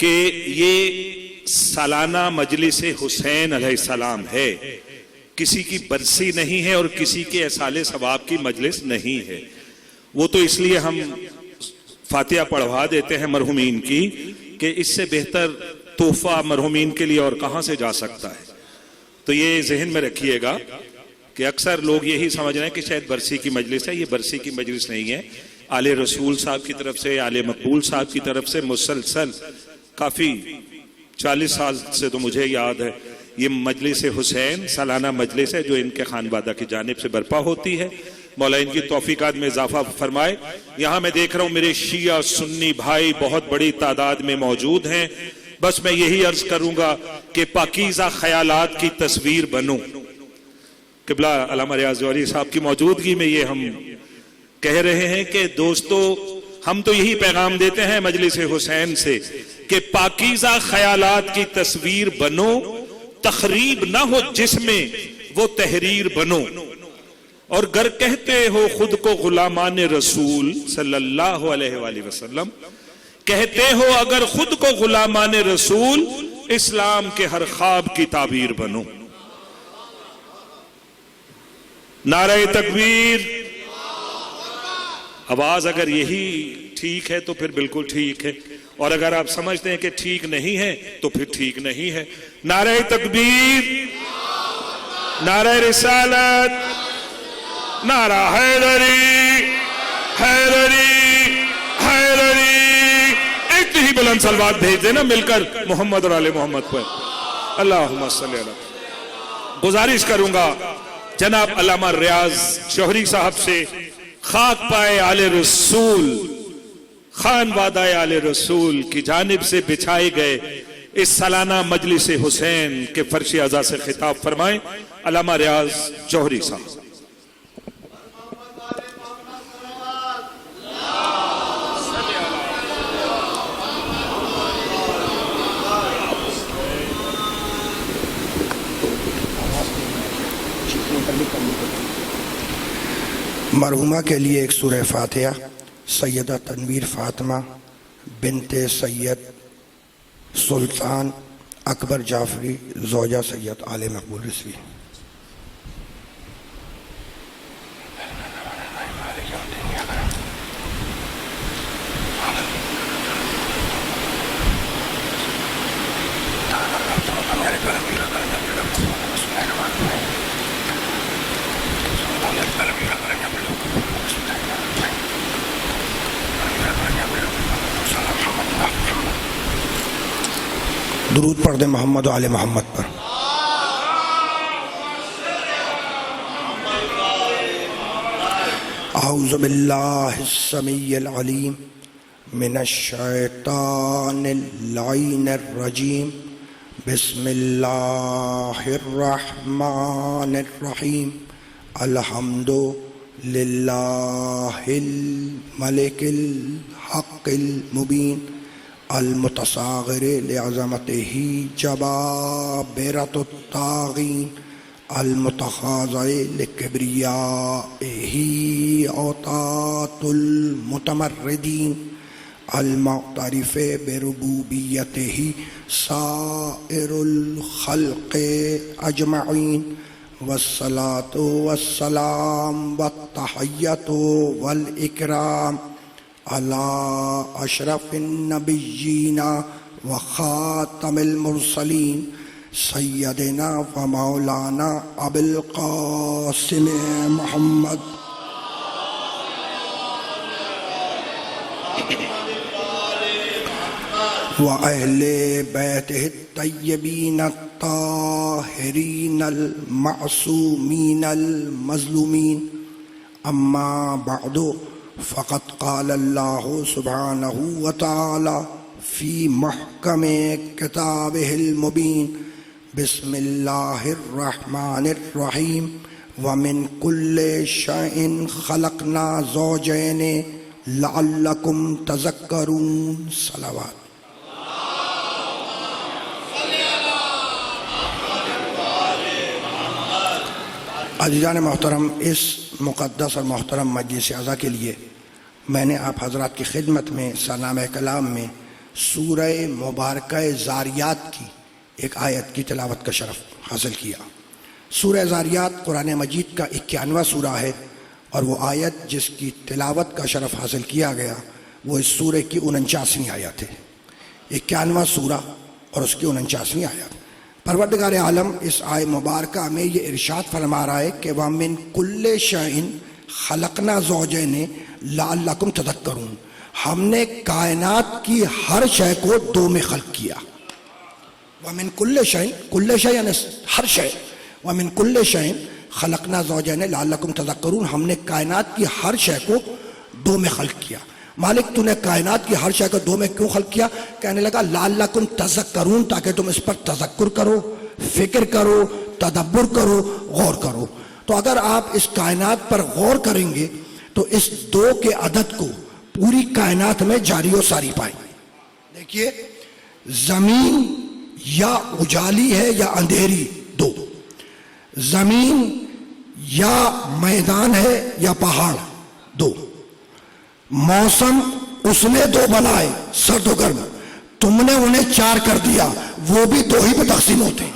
کہ یہ سالانہ مجلس حسین علیہ السلام ہے، کسی کی برسی نہیں ہے اور کسی کے ایصال ثواب کی مجلس نہیں ہے۔ وہ تو اس لیے ہم فاتحہ پڑھوا دیتے ہیں مرحومین کی کہ اس سے بہتر تحفہ مرحومین کے لیے اور کہاں سے جا سکتا ہے۔ تو یہ ذہن میں رکھیے گا کہ اکثر لوگ یہی سمجھ رہے ہیں کہ شاید برسی کی مجلس ہے، یہ برسی کی مجلس نہیں ہے۔ آل رسول صاحب کی طرف سے، آل مقبول صاحب کی طرف سے مسلسل کافی 40 سال سے تو مجھے یاد ہے یہ مجلس حسین سالانہ مجلس ہے جو ان کے خانوادہ کی جانب سے برپا ہوتی ہے۔ مولا ان کی توفیقات میں اضافہ فرمائے۔ یہاں میں دیکھ رہا ہوں میرے شیعہ سنی بھائی بہت بڑی تعداد میں موجود ہیں، بس میں یہی عرض کروں گا کہ پاکیزہ خیالات کی تصویر بنو۔ قبلہ علامہ ریاض جوہری صاحب کی موجودگی میں یہ ہم کہہ رہے ہیں کہ دوستو ہم تو یہی پیغام دیتے ہیں مجلس حسین سے کہ پاکیزہ خیالات کی تصویر بنو، تخریب نہ ہو جس میں وہ تحریر بنو، اور گر کہتے ہو خود کو غلامان رسول صلی اللہ علیہ وآلہ وسلم، کہتے ہو اگر خود کو غلامان رسول، اسلام کے ہر خواب کی تعبیر بنو۔ نعرہ تکبیر۔ آواز اگر یہی ٹھیک ہے تو پھر بالکل ٹھیک ہے، اور اگر آپ سمجھتے ہیں کہ ٹھیک نہیں ہے تو پھر ٹھیک نہیں ہے۔ نعرہ تکبیر، نعرہ رسالت، نعرہ حیدری، حیدری، حیدری۔ ایک ہی بلند صلوات بھیج دینا مل کر محمد اور آل محمد پر۔ اللہم صلی اللہ۔ گزارش کروں گا جناب علامہ ریاض جوہری صاحب سے خاک پائے آل رسول، خانوادہ آل رسول کی جانب سے بچھائے گئے اس سالانہ مجلس حسین کے فرش اعضا سے خطاب فرمائیں علامہ ریاض جوہری صاحب۔ مرحومہ کے لیے ایک سورہ فاتحہ، سیدہ تنویر فاطمہ بنت سید سلطان اکبر جعفری زوجہ سید آل مقبول رضوی۔ درود پڑھ دیں محمد و آل محمد پر۔ اعوذ باللہ السمیع العلیم من الشیطان اللعین الرجیم، بسم اللہ الرحمن الرحیم، الحمد للہ الملک الحق المبین، المتصاغر لعظمته جبابرة الطاغین، المتخاضع لكبريائه عطاة المتمردین، المعترف بربوبیته سائر الخلق اجمعین، والصلاة والسلام والتحیۃ والاکرام على اشرف النبیین وخاتم المرسلین، سیدنا و مولانا ابی القاسم محمد و اہل بیتہ الطیبین الطاہرین المعصومین المظلومین۔ اما بعد، فقد قال اللہ سبحانہ وتعالی فی محکم کتابہ المبین، بسم اللہ الرحمن الرحیم، ومن کل شیء خلقنا زوجین لعلکم تذکرون۔ صلوات۔ عزیزان محترم، اس مقدس اور محترم مجلس اعزا کے لیے میں نے آپ حضرات کی خدمت میں سالنامہ کلام میں سورہ مبارکہ زاریات کی ایک آیت کی تلاوت کا شرف حاصل کیا۔ سورہ زاریات قرآن مجید کا 91واں سورہ ہے، اور وہ آیت جس کی تلاوت کا شرف حاصل کیا گیا وہ اس سورہ کی 49ویں آیت ہے۔ 91واں سورہ اور اس کی 49ویں آیت۔ پروردگار عالم اس آیت مبارکہ میں یہ ارشاد فرما رہا ہے کہ وَمِن كُلِّ شَيْءٍ خَلَقْنَا زَوْجَيْنِ لَعَلَّكُمْ تَذَكَّرُونَ، ہم نے کائنات کی ہر شے کو دو میں خلق کیا۔ وَمِن كُلِّ شَيْءٍ، کل شے یعنی ہر شے، وَمِن كُلِّ شَيْءٍ خَلَقْنَا زَوْجَيْنِ لَعَلَّكُمْ تَذَكَّرُونَ، ہم نے کائنات کی ہر شے کو دو میں خلق کیا۔ مالک تو نے کائنات کی ہر شے کو دو میں کیوں خلق کیا؟ کہنے لگا لعلکم تذکرون، تاکہ تم اس پر تذکر کرو، فکر کرو، تدبر کرو، غور کرو۔ تو اگر آپ اس کائنات پر غور کریں گے تو اس دو کے عدد کو پوری کائنات میں جاری و ساری پائیں گے۔ دیکھیے، زمین یا اجالی ہے یا اندھیری، دو۔ زمین یا میدان ہے یا پہاڑ، دو۔ موسم اس نے دو بنائے، سرد و گرم، تم نے انہیں چار کر دیا، وہ بھی دو ہی پہ تقسیم ہوتے ہیں،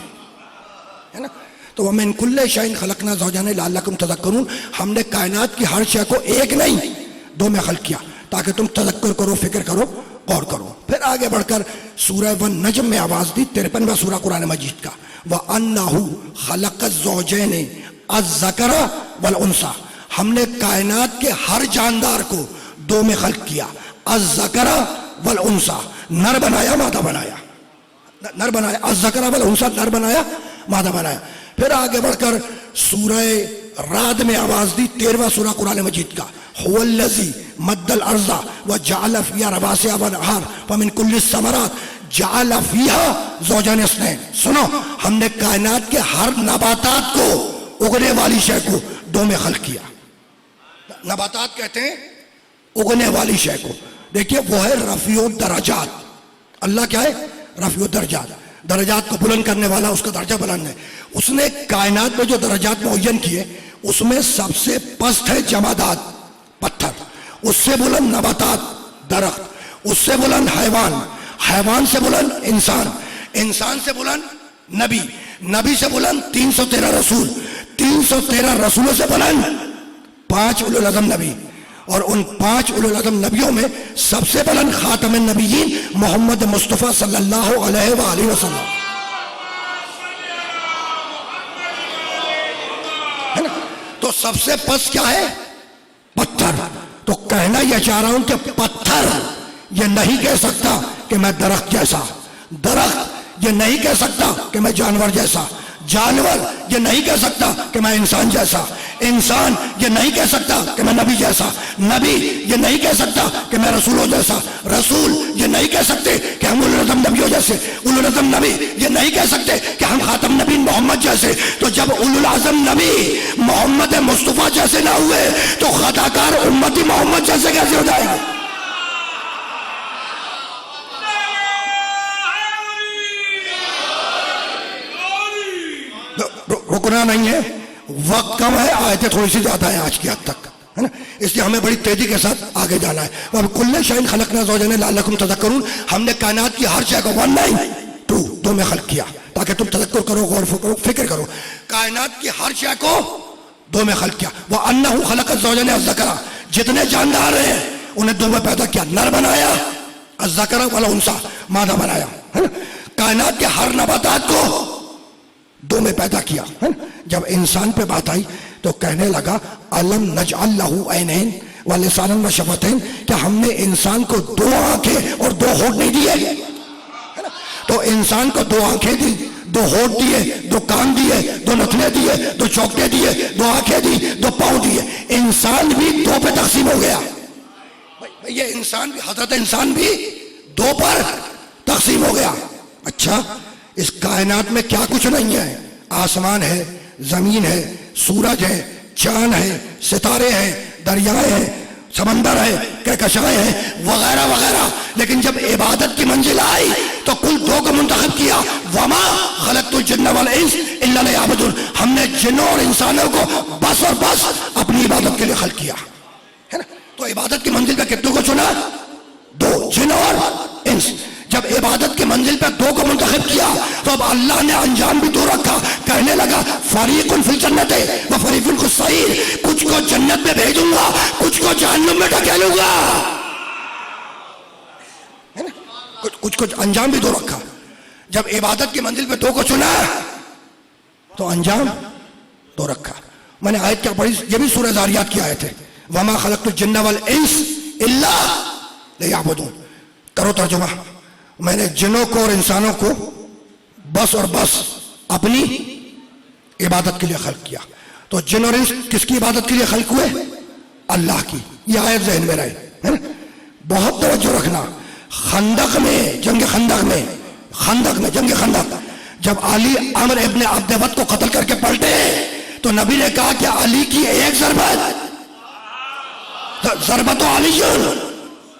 ہے نا؟ تو وَمِن كُلِّ شَيْءٍ خَلَقْنَا زَوْجَيْنِ لَعَلَّكُمْ تَذَكَّرُونَ، ہم نے کائنات کی ہر شے کو ایک نہیں دو میں خلق کیا تاکہ تم تذکر کرو، فکر کرو، غور کرو۔ پھر آگے بڑھ کر سورہ والنجم میں آواز دی، 53واں سورہ قرآن مجید کا، وَأَنَّهُ خَلَقَ الزَّوْجَيْنِ الذَّكَرَ وَالْأُنثَى، ہم نے کائنات کے ہر جاندار کو دو میں خلق کیا، الذکر والانثی، نر بنایا مادہ بنایا، نر بنایا، الذکر والانثی، نر بنایا مادہ بنایا۔ پھر آگے بڑھ کر سورہ رعد میں آواز دی، 13واں سورہ قرآن مجید کا، هو الذی مد الارض وجعل فیہا رواسیا وانہار ومن کل الثمرات جعل فیہا زوجین اثنین۔ سنو، ہم نے کائنات کے ہر نباتات کو، اگنے والی شے کو دو میں خلق کیا۔ نباتات کہتے ہیں اگنے والی شے کو۔ دیکھیے، وہ ہے رفیع الدرجات۔ اللہ کیا ہے؟ رفیع الدرجات، درجات کو بلند کرنے والا، اس کا درجہ بلند ہے۔ اس نے کائنات میں جو درجات معین کیے، اس میں سب سے پست ہے جمادات، پتھر، اس سے بلند نباتات، درخت، اس سے بلند حیوان، حیوان سے بلند انسان، انسان سے بلند نبی، نبی سے بلند 313 رسول، 313 رسولوں سے بلند 5 اولو العزم نبی، اور ان 5 اولو العزم نبیوں میں سب سے بلند خاتم النبیین محمد مصطفیٰ صلی اللہ علیہ وآلہ وسلم، ہے نا؟ تو سب سے پس کیا ہے؟ پتھر۔ تو کہنا یہ چاہ رہا ہوں کہ پتھر یہ نہیں کہہ سکتا کہ میں درخت جیسا، درخت یہ نہیں کہہ سکتا کہ میں جانور جیسا، جانور یہ نہیں کہہ سکتا کہ میں انسان جیسا، انسان یہ نہیں کہہ سکتا کہ میں نبی جیسا، نبی یہ نہیں کہہ سکتا کہ میں رسولوں جیسا، رسول یہ نہیں کہہ سکتے کہ ہم اولو العزم نبیوں جیسے، اولو العزم نبی یہ نہیں کہہ سکتے کہ ہم خاتم نبی محمد جیسے۔ تو جب اولو العزم نبی محمد مصطفیٰ جیسے نہ ہوئے تو خطاکار امتی محمد جیسے کیسے ہو جائے گا؟ رکنا نہیں ہے، وقت کم ہے، آیتیں تھوڑی سی زیادہ ہیں آج کی حد تک، ہے نا؟ اس لیے ہمیں بڑی تیزی کے ساتھ آگے جانا ہے۔ وَكُلَّ شَيْءٍ خَلَقْنَا زَوْجَيْنِ لَعَلَّكُمْ تَذَكَّرُونَ، ہم نے کائنات کی ہر شے کو 1 نہیں 2 دو میں خلق کیا تاکہ تم تذکر کرو، غور کرو، فکر کرو۔ کائنات کی ہر شے کو دو میں خلق کیا۔ وَأَنَّهُ خَلَقَ الزَّوْجَيْنِ الذَّكَرَ، جتنے جاندار ہیں انہیں دو میں پیدا کیا، نر بنایا، الذَّكَرَ وَالْأُنثَى، مادہ بنایا، ہے نا؟ کائنات کے ہر نباتات کو دو میں پیدا کیا، ہے نا؟ جب انسان پہ بات آئی تو کہنے لگا الم نجعل لہ عینین ولسانا وشفتین، کیا ہم نے انسان کو 2 آنکھیں اور 2 ہونٹ نہیں دیے؟ ہے نا؟ تو انسان کو 2 آنکھیں دی، 2 ہونٹ دیے، 2 کان دیے، 2 نتنے دیے، 2 چوکٹے دیے، 2 آنکھیں دی، 2 پاؤں دیے، انسان بھی 2 پہ تقسیم ہو گیا۔ یہ انسان بھی، حضرت انسان بھی 2 پر تقسیم ہو گیا۔ اچھا، اس کائنات میں کیا کچھ نہیں ہے؟ آسمان ہے، زمین ہے، سورج ہے، چاند ہے، ستارے ہیں، دریائے ہیں، سمندر ہے، کہکشائیں ہیں، وغیرہ وغیرہ۔ لیکن جب عبادت کی منزل آئی تو کل 2 کو منتخب کیا، وما خلقت الجن والانس الا لیعبدون، ہم نے جنوں اور انسانوں کو بس اور بس اپنی عبادت کے لیے خلق کیا، ہے نا؟ تو عبادت کی منزل کا کتنوں کو چنا؟ 2، جن اور انس۔ جب عبادت کی منزل پہ دو کو منتخب کیا تو اب اللہ نے انجام بھی دو رکھا. کہنے لگا فریق فی الجنت و فریق فی السعیر، کچھ کو جنت میں بھیجوں گا، کچھ کو جہنم میں ڈھکیلوں گا. کچھ انجام بھی دو رکھا. جب عبادت کی منزل پہ دو کو چنا تو انجام دو رکھا. میں نے آیت کیا پڑھی؟ یہ بھی سورہ ذاریات کی آیت ہے. وما خلقت الجن والانس الا لیعبدون. کرو ترجمہ. میں نے جنوں کو اور انسانوں کو بس اور بس اپنی عبادت کے لیے خلق کیا. تو جن اور انس کس کی عبادت کے لیے خلق ہوئے؟ اللہ کی. یہ آیت ذہن میں رہے. بہت توجہ رکھنا. خندق میں جنگ خندق جب علی عمر ابن عبد ود کو قتل کر کے پلٹے تو نبی نے کہا کہ علی کی ایک ضربت علی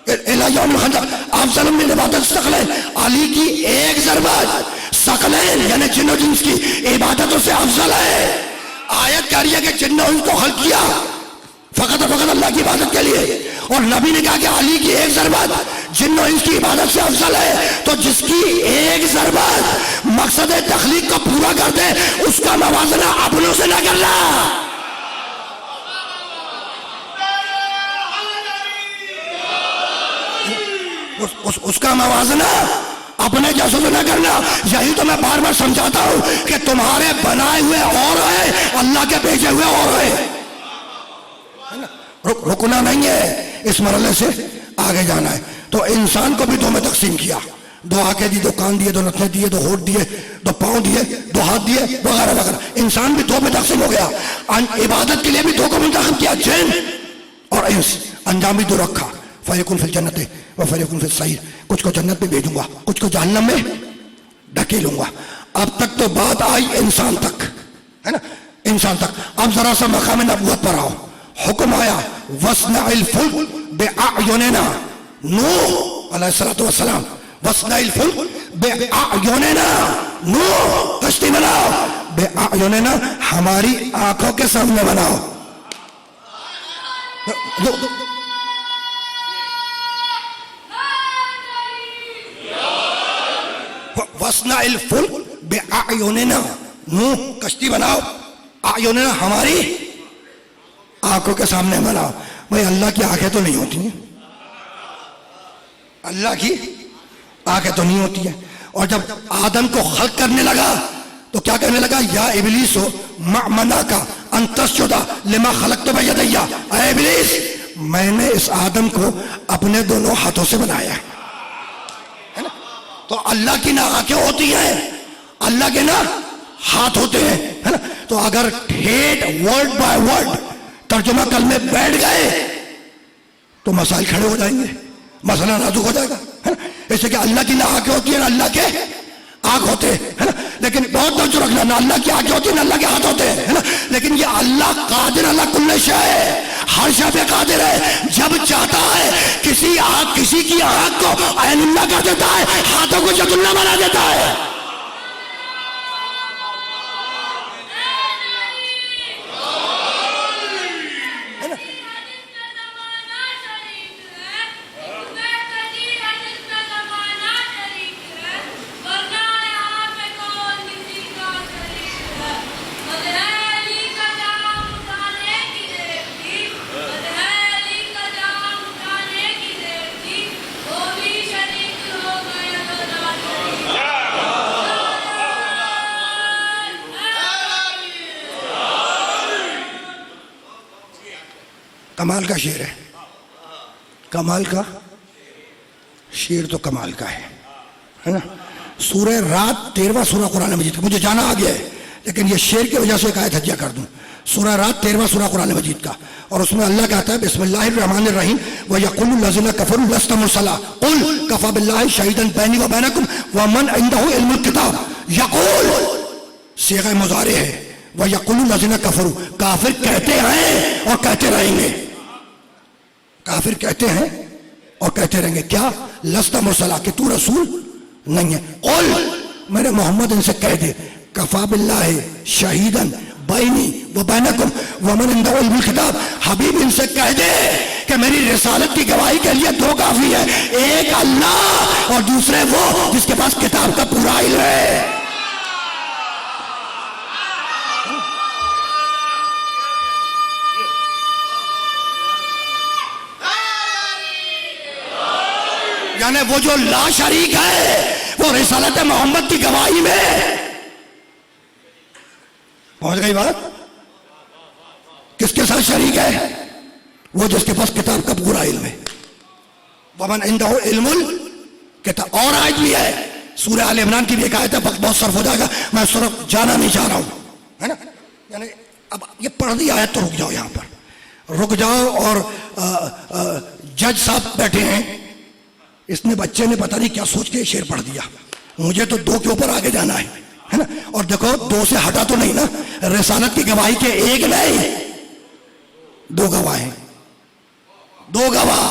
الی یوم الخندق افضل من عبادت الثقلین. علی کی ایک ضربت ثقلین یعنی جن و جنس کی عبادتوں سے افضل ہے. آیت کہہ رہی ہے کہ جن و انس کو خلق کیا فقط اللہ کی عبادت کے لیے، اور نبی نے کہا کہ علی کی ایک ضربت جن و انس کی عبادت سے افضل ہے. تو جس کی ایک ضربت مقصد تخلیق کو پورا کر دے اس کا موازنہ اپنوں سے نہ کرنا. اس کا موازنہ اپنے جیسوں سے نہ کرنا. یہی تو میں بار بار سمجھاتا ہوں کہ تمہارے بنائے ہوئے اور ہیں، اللہ کے بھیجے ہوئے اور ہیں. رکنا نہیں ہے، اس مرحلے سے آگے جانا ہے. تو انسان کو بھی دو میں تقسیم کیا. دو آنکھیں دی، دو کان دیے، دو نتنے دیے، دو ہونٹ دیے، دو پاؤں دیے، دو ہاتھ دیے، وغیرہ وغیرہ. انسان بھی دو میں تقسیم ہو گیا. عبادت کے لیے بھی دو کو منتخب کیا، جن اور انس. انجام بھی دو رکھا. فریق فی الجنت و فریق فی السعیر. کچھ کو جنت میں بھیجوں گا، کچھ کو جہنم میں ڈھکیلوں گا. اب تک تو بات آئی انسان تک، ہے نا، انسان تک. اب ذرا سا مقام نبوت پر آؤ. حکم آیا وَاصْنَعِ الْفُلْكَ بِأَعْيُنِنَا. نوح علیہ الصلوۃ والسلام وَاصْنَعِ الْفُلْكَ بِأَعْيُنِنَا. نوح کشتی بناؤ، بِأَعْيُنِنَا ہماری آنکھوں کے سامنے بناؤ. وَاصْنَعِ الْفُلْكَ بِأَعْيُنِنَا. نوح کشتی بناؤ، اعیننا ہماری آنکھوں کے سامنے بناؤ. بھائی اللہ کی آنکھیں تو نہیں ہوتی ہیں، اللہ کی آنکھیں تو نہیں ہوتی ہیں. اور جب آدم کو خلق کرنے لگا تو کیا کہنے لگا؟ یا ابلیس ما منعک ان تسجد لما خلقت بیدی. اے ابلیس، میں نے اس آدم کو اپنے دونوں ہاتھوں سے بنایا ہے نا. تو اللہ کی نہ آنکھیں ہوتی ہیں، اللہ کے نہ ہاتھ ہوتے ہیں، ہے نا. تو اگر ٹھیٹ ورڈ بائی ورڈ ترجمہ کلمے بیٹھ گئے تو مسائل کھڑے ہو جائیں گے، مسئلہ نازک ہو جائے گا، ہے نا. اس لیے کہ اللہ کی نہ آنکھیں ہوتی ہیں نہ اللہ کے آنکھ ہوتے ہیں، ہے نا. لیکن بہت توجہ رکھنا، نہ اللہ کی آنکھیں ہوتی ہیں نہ اللہ کے ہاتھ ہوتے ہیں، ہے نا. لیکن یہ اللہ قادر علی کل شیء ہے، ہر شے پہ قادر ہے. جب چاہتا ہے کسی کی آنکھ کو عین اللہ کر دیتا ہے، ہاتھوں کو ید اللہ بنا دیتا ہے. کمال کا شعر ہے، کمال کا شعر تو کمال کا ہے نا. سورہ رات 13واں سورہ قرآن مجید کا. مجھے جانا آ گیا ہے لیکن یہ شعر کی وجہ سے ایک آیت ہدیہ کر دوں. سورہ رات 13واں سورہ قرآن مجید کا، اور اس میں اللہ کہتا ہے بسم اللہ الرحمن الرحیم وَيَقُولُ الَّذِينَ كَفَرُوا لَسْتَ مُرْسَلًا قُلْ كَفَى بِاللَّهِ شَهِيدًا بَيْنِي وَبَيْنَكُمْ وَمَنْ عِندَهُ عِلْمُ الْكِتَابِ. یقول صیغہ مضارع ہے. وَيَقُولُ الَّذِينَ كَفَرُوا، کافر کہتے ہیں اور کہتے رہیں گے، کافر کہتے ہیں اور کہتے رہیں گے کیا؟ لست مرسلا، کہ تو رسول نہیں ہے. قل، میں نے محمد ان سے کہہ دے، کفا باللہ شہیدن بینی و بینکم ومن عنده علم الکتاب. حبیب ان سے کہہ دے کہ میری رسالت کی گواہی کے لیے دو کافی ہے، ایک اللہ اور دوسرے وہ جس کے پاس کتاب کا پورا علم ہے۔ یعنی وہ جو لا شریک ہے وہ رسالت محمد کی گواہی میں پہنچ گئی بات۔ کس کے ساتھ شریک ہے؟ وہ جس کے پاس کتاب کا پورا علم ہے۔ ومن عنده علم الکتاب۔ اور آیت بھی ہے سورہ آل عمران کی بھی ایک آیت ہے، وقت بہت صرف ہو جائے گا، میں صرف جانا نہیں چاہ رہا ہوں، ہے نا؟ یعنی اب یہ پڑھ دی آیت تو رک جاؤ، یہاں پر رک جاؤ۔ اور جج صاحب بیٹھے ہیں، اس نے بچے نے پتہ نہیں کیا سوچ کے شعر پڑھ دیا، مجھے تو دو کے اوپر آگے جانا ہے نا؟ اور دیکھو دو سے ہٹا تو نہیں نا، رسالت کی گواہی کے ایک نہیں دو گواہ ہیں، دو گواہ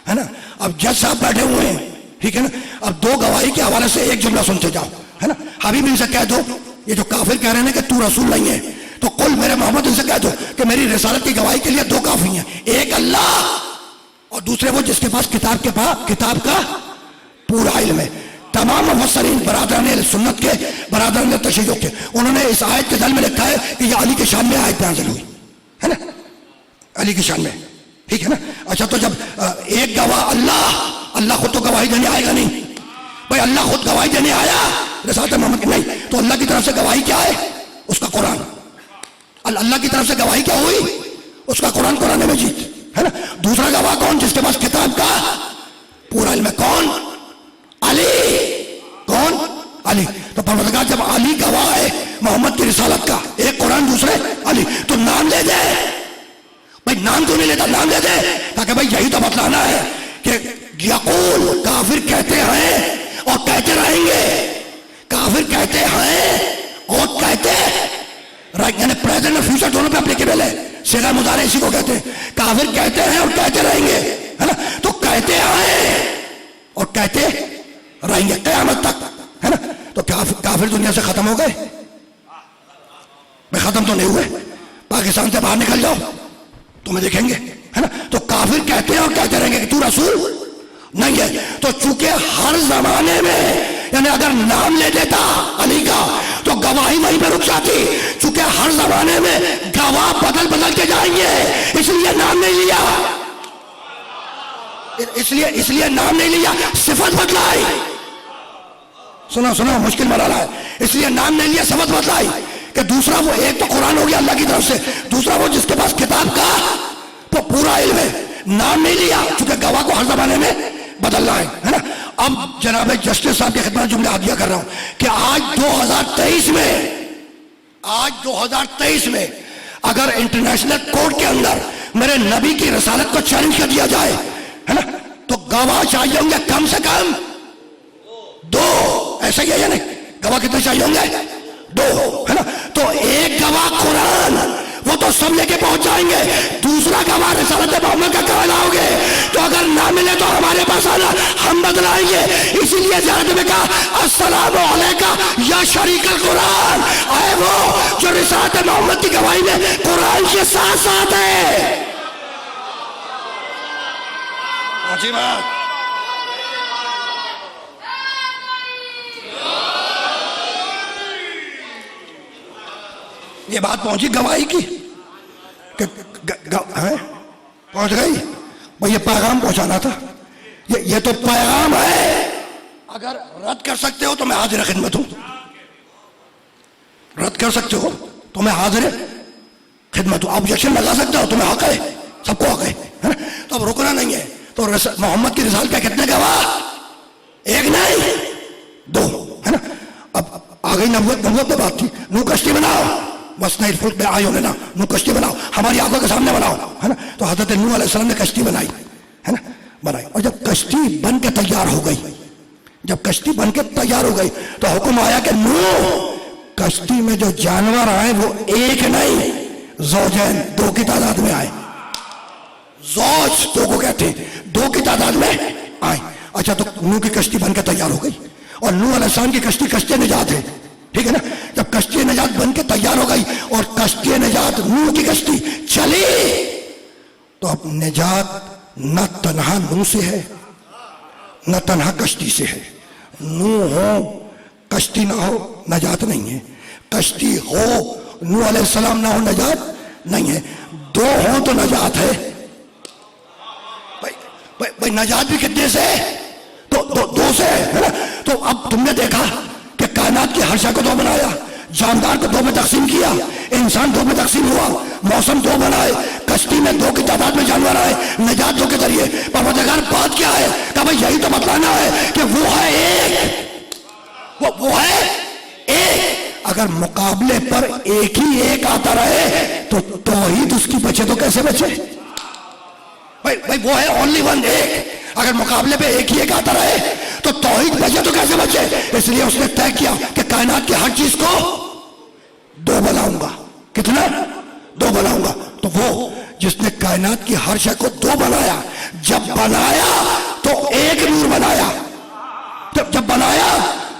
ہے نا۔ اب جج صاحب بیٹھے ہوئے ہیں، ٹھیک ہے نا؟ اب دو گواہی کے حوالے سے ایک جملہ سنتے جاؤ، ہے نا؟ حبیب ان سے کہہ دو، یہ جو کافر کہہ رہے ہیں کہ تو رسول نہیں ہے، تو قل میرے محمد ان سے کہہ دو کہ میری رسالت کی گواہی کے لیے دو کافی ہیں، ایک اللہ اور دوسرے وہ جس کے پاس کتاب کا پورا علم ہے۔ تمام مفسرین برادران سنت کے، برادران تشیع کے، انہوں نے اس آیت کے ذیل میں لکھا ہے کہ یہ علی کے شان میں آیت نازل ہوئی ہے نا، علی کی شان میں، ٹھیک ہے نا؟ اچھا تو جب ایک گواہ اللہ خود تو گواہی دینے آئے گا نہیں بھائی، اللہ خود گواہی دینے آیا رسالت محمد کی نہیں، تو اللہ کی طرف سے گواہی کیا ہے؟ اس کا قرآن۔ اللہ کی طرف سے گواہی کیا ہوئی؟ اس کا قرآن مجید، ہے نا؟ دوسرا گواہ کون؟ جس کے پاس کتاب کا پورا علم ہے، کون؟ علی۔ کون؟ علی۔ تو پروردگار جب علی گواہ ہے محمد کی رسالت کا، ایک قرآن دوسرے علی، تو نام لے دے بھائی، نام تو نہیں لیتا، نام لے دے تاکہ بھائی یہی تو بتلانا ہے کہ یقول کافر کہتے ہیں اور کہتے رہیں گے، کافر کہتے ہیں اور کہتے رہیں، یعنی پریزنٹ اور فیوچر دونوں پہ اپلیکیبل ہے، صیغہ مضارع اسی کو کہتے ہیں۔ کافر کہتے ہیں اور کہتے رہیں گے، ہے نا؟ تو کہتے ہیں اور کہتے رہیں گے قیامت تک، ہے نا؟ تو کافر دنیا سے ختم ہو گئے؟ میں ختم تو نہیں ہوئے، پاکستان سے باہر نکل جاؤ تمہیں دیکھیں گے، ہے نا؟ تو کافر کہتے ہیں اور کہتے رہیں گے کہ تو رسول نہیں ہے۔ تو چونکہ ہر زمانے میں، یعنی اگر نام لے دیتا علی کا تو گواہی وہیں پہ رک جاتی، چونکہ ہر زمانے میں گواہ بدل کے جائیں گے، اس لیے نام نہیں لیا، اس لیے نام نہیں لیا، صفت بدلائی۔ سنو مشکل مرحلہ ہے، اس لیے نام نہیں لیا، صفت بدلائی کہ دوسرا وہ، ایک تو قرآن ہو گیا اللہ کی طرف سے، دوسرا وہ جس کے پاس کتاب کا تو پورا علم ہے، نام نہیں لیا چونکہ گواہ کو ہر زمانے میں بدلنا ہے نا؟ اب جناب جسٹس صاحب کی خدمت جملہ عادیہ کر رہا ہوں کہ آج 2023 میں اگر انٹرنیشنل کورٹ کے اندر میرے نبی کی رسالت کو چیلنج کر دیا جائے، ہے نا، تو گواہ چاہیے ہوں گے کم سے کم دو، ایسا ہی ہے یا نہیں؟ گواہ کتنے چاہیے ہوں گے؟ دو، ہے نا؟ تو ایک گواہ قرآن وہ تو سب لے کے پہنچ جائیں گے، دوسرا گواہ رسالت محمد کا کہاں لاؤ گے؟ تو اگر نہ ملے تو ہمارے پاس آنا، ہم بدلائیں گے۔ اسی لیے زیادہ میں کہا السلام علیکہ یا شریک القرآن، آئے وہ جو رسالت محمد کی گواہی میں قرآن کے ساتھ ساتھ ہے۔ اچھی بات، یہ بات پہنچی گواہی کی کہ پہنچ گئی بھئی، یہ پیغام پہنچانا تھا، یہ تو پیغام ہے۔ اگر رد کر سکتے ہو تو میں حاضر خدمت ہوں، رد کر سکتے ہو تو میں حاضر خدمت ہوں، آبجیکشن لگا سکتے ہو، تمہیں حق ہے، سب کو حق ہے نا؟ تو اب رکنا نہیں ہے۔ تو محمد کی رسالت کا کتنے گواہ؟ ایک نہیں دو، ہے نا؟ اب آگئی نبوت میں بات تھی، نو کشتی بناؤ، وَاسْنَعِ الْفُلْكَ بِأَعْيُنِنَا، نو کشتی بناؤ، ہماری آنکھوں کے سامنے بناؤ، ہے نا؟ تو حضرت نوح علیہ السلام نے کشتی بنائی، ہے نا؟ بنائی، اور جب کشتی بن کے تیار ہو گئی، جب کشتی بن کے تیار ہو گئی تو حکم آیا کہ نوح، کشتی میں جو جانور آئے وہ ایک نہیں، زوجین، دو کی تعداد میں آئے، زوج دو کو کہتے ہیں، دو کی تعداد میں آئے۔ اچھا تو نوح کی کشتی بن کے تیار ہو گئی، اور نوح علیہ السلام کی کشتی نجات ہے، ٹھیک ہے نا؟ جب کشتی نجات بن کے تیار ہو گئی اور کشتی نجات نوح کی کشتی چلی، تو اب نجات نہ تنہا نو سے ہے نہ تنہا کشتی سے ہے. نو ہو کشتی نہ ہو نجات نہیں ہے, کشتی ہو نو علیہ السلام نہ ہو نجات نہیں ہے, دو ہوں تو نجات ہے. بھائی نجات بھی کتنے سے ہے؟ دو سے ہے نا. تو اب تم نے دیکھا کہ کائنات کی ہر شے کو دو بنایا, جاندار کو دو میں تقسیم کیا, انسان دو میں تقسیم ہوا, موسم دو بنائے, کشتی میں دو کی تعداد میں جانور آئے, نجات دو کے ذریعے. پروردگار بات کیا ہے؟ کہ بھائی یہی تو بتلانا ہے کہ وہ ہے ایک, وہ ہے ایک. اگر مقابلے پر ایک ہی ایک آتا رہے تو توحید اس کی بچے تو کیسے بچے؟ بھائی وہ ہے اونلی ون, ایک. اگر مقابلے پہ ایک ہی ایک آتا رہے تو توحید بچے تو کیسے بچے؟ اس لیے اس نے طے کیا کہ کائنات کی ہر چیز کو دو بناؤں گا. کتنا؟ دو بناؤں گا. تو وہ جس نے کائنات کی ہر شے کو دو بنایا, جب بنایا تو ایک نور بنایا, جب بنایا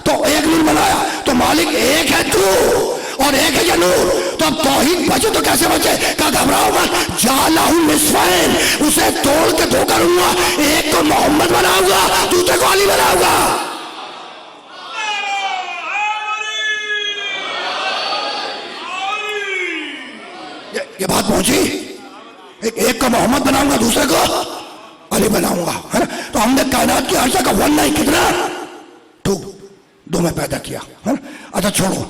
تو ایک نور بنایا. تو مالک ایک ہے تو اور ایک ہے یہ نور. تو اب توحید بچے تو کیسے بچے؟ کہا گھبراؤ مت, جعلہ نصفین, اسے توڑ کے دو کروں گا, ایک کو محمد بناؤں گا, دوسرے کو علی بناؤں گا. یہ بات پہنچی؟ ایک کو محمد بناؤں گا, دوسرے کو علی بناؤں گا, ہے نا. تو ہم نے کائنات کی ہر شے کا ون نہیں, کتنا؟ دو میں پیدا کیا, ہے نا. اچھا چھوڑو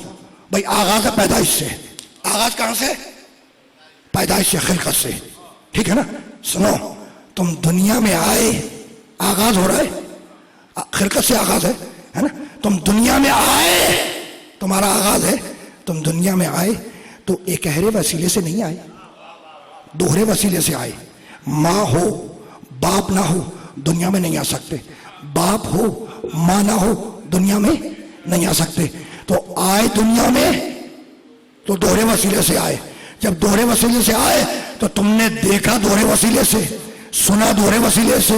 بھائی, آغاز ہے پیدائش سے. آغاز کہاں سے؟ پیدائش سے, خلقت سے, ٹھیک ہے نا. سنو, تم دنیا میں آئے, آغاز ہو رہا ہے, خلقت سے آغاز ہے نا. تم دنیا میں آئے, تمہارا آغاز ہے. تم دنیا میں آئے تو ایک گہرے وسیلے سے نہیں آئے, دوہرے وسیلے سے آئے. ماں ہو باپ نہ ہو دنیا میں نہیں آ سکتے, باپ ہو ماں نہ ہو دنیا میں نہیں آ سکتے. تو آئے دنیا میں تو دوہرے وسیلے سے آئے. جب دوہرے وسیلے سے آئے تو تم نے دیکھا دوہرے وسیلے سے, سنا دوہرے وسیلے سے,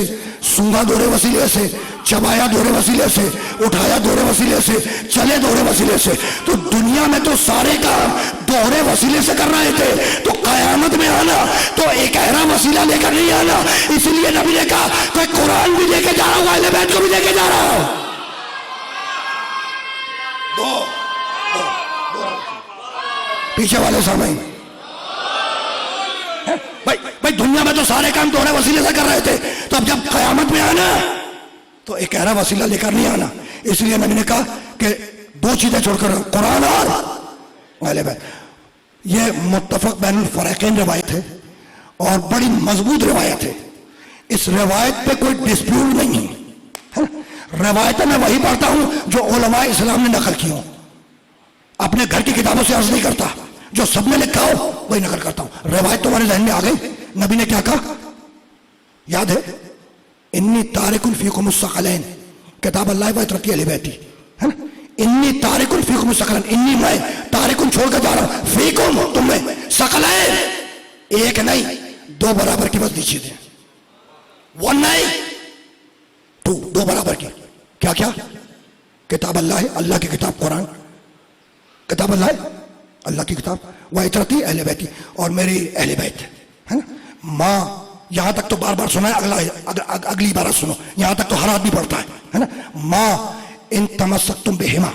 سونگا دوہرے وسیلے سے, چبایا دوہرے وسیلے سے, اٹھایا دوہرے وسیلے سے, چلے دوہرے وسیلے سے. تو دنیا میں تو سارے کام دوہرے وسیلے سے کر رہے تھے. تو قیامت میں آنا تو ایک گہرا وسیلہ لے کر نہیں آنا. اس لیے نبی نے کہا کہ قرآن بھی لے کے جا رہا ہوں, اہل بیت کو بھی لے کے جا رہا ہوں. پیچھے والے سامنے بھائی دنیا میں تو سارے کام دوہرے وسیلے سے کر رہے تھے. تو اب جب قیامت میں آنا تو ایک گہرا وسیلہ لے کر نہیں آنا. اس لیے نبی نے کہا کہ دو چیزیں چھوڑ کر, قرآن اور اہل بیت. یہ متفق بین الفریقین روایت ہے اور بڑی مضبوط روایت ہے. اس روایت پہ کوئی ڈسپیوٹ نہیں ہے. روایتیں میں وہی پڑھتا ہوں جو علماء اسلام نے نقل کی ہوں, اپنے گھر کی کتابوں سے عرض نہیں کرتا, جو سب نے لکھا ہو وہی نقل کرتا ہوں. روایت تمہارے ذہن میں آ گئی. نبی نے کیا کہا یاد ہے؟ انی تارک فیکم الثقلین, کتاب اللہ و ترقی اہل بیتی, ہے نا. انی تارک فیکم الثقلین, انی میں تارکن چھوڑ کر جا رہا ہوں, فیکم تم میں, ثقلین ایک نہیں دو برابر کی وزنی چیزیں, ون نہیں دو برابر کی. کیا کیا؟ کتاب اللہ ہے, اللہ کی کتاب قرآن, کتاب اللہ ہے اللہ کی کتاب, وعترتی اہل بیتی, اور میری اہل بیت, ہے نا. ماں, یہاں تک تو بار بار سنا ہے, اگلی بار سنو, یہاں تک تو ہر آدمی پڑھتا ہے نا. ماں ان تمسکتم بہما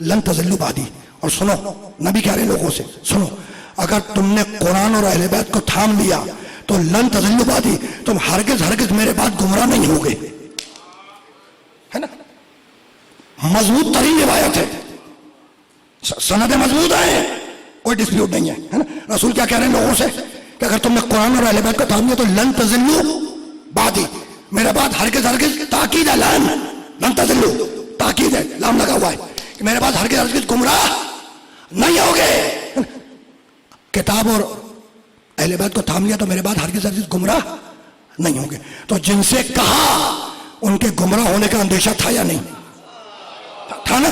لن تضلوا بعدی. اور سنو, نبی کہہ رہے لوگوں سے, سنو, اگر تم نے قرآن اور اہل بیت کو تھام لیا تو لن تضلوا بعدی, تم ہرگز میرے بعد گمراہ نہیں ہوگے, ہے نا. مضبوط ترین روایت ہے, سندیں مضبوط ہیں, کوئی ڈسپیوٹ نہیں ہے نا. رسول کیا کہہ رہے ہیں لوگوں سے کہ اگر تم نے قرآن اور اہل بیت کو تھام لیا تو لن تضلوا بعدی, میرے بعد ہرگز تاکید ہے, لن تضلوا تاکید ہے, لام لگا ہوا ہے کہ میرے بعد ہرگز گمراہ نہیں ہوگے. کتاب اور اہل بیت کو تھام لیا تو میرے بعد ہرگز گمراہ نہیں ہوگے. تو جن سے کہا ان کے گمراہ ہونے کا اندیشہ تھا یا نہیں تھا نا.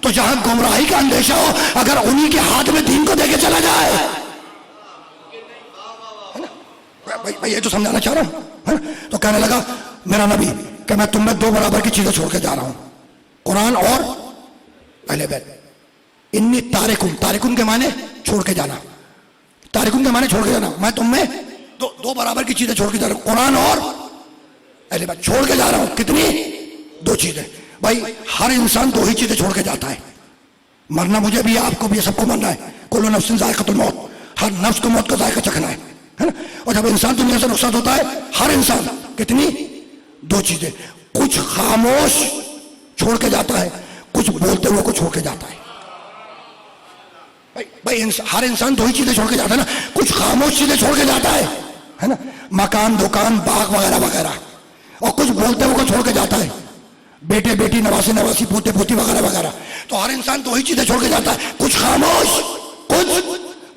تو جہاں گمراہی کا اندیشہ ہو, اگر انہی کے ہاتھ میں دین کو دے کے چلا جائے, بھائی یہ تو سمجھانا چاہ رہا ہوں. تو کہنے لگا میرا نبی کہ میں تم میں دو برابر کی چیزیں چھوڑ کے جا رہا ہوں, قرآن اور اہل بیت. انی تارکن کے معنی چھوڑ کے جانا, تارکن کے معنی چھوڑ کے جانا, میں تم میں دو برابر کی چیزیں چھوڑ کے جا رہا ہوں, قرآن اور اہل بیت چھوڑ کے جا رہا ہوں کتنی؟ 2 چیزیں. بھائی ہر انسان 2 ہی چیزیں چھوڑ کے جاتا ہے. مرنا مجھے بھی آپ کو بھی سب کو مرنا ہے. کل نفس ذائقۃ الموت، ہر نفس کو موت کا ذائقہ چکھنا ہے نا. اور جب انسان دنیا سے رخصت ہوتا ہے ہر انسان کتنی؟ 2 چیزیں. کچھ خاموش چھوڑ کے جاتا ہے، کچھ بولتے ہوئے کو چھوڑ کے جاتا ہے. بھائی ہر انسان 2 ہی چیزیں چھوڑ کے جاتا ہے نا. کچھ خاموش چیزیں چھوڑ کے جاتا ہے نا، مکان، دکان، باغ وغیرہ وغیرہ. اور کچھ بولتے ہوئے کو چھوڑ کے جاتا ہے، بیٹے بیٹی، نواسی نواسی، پوتے پوتی وغیرہ وغیرہ. تو ہر انسان 2 ہی چیزیں چھوڑ کے جاتا ہے، کچھ خاموش، کچھ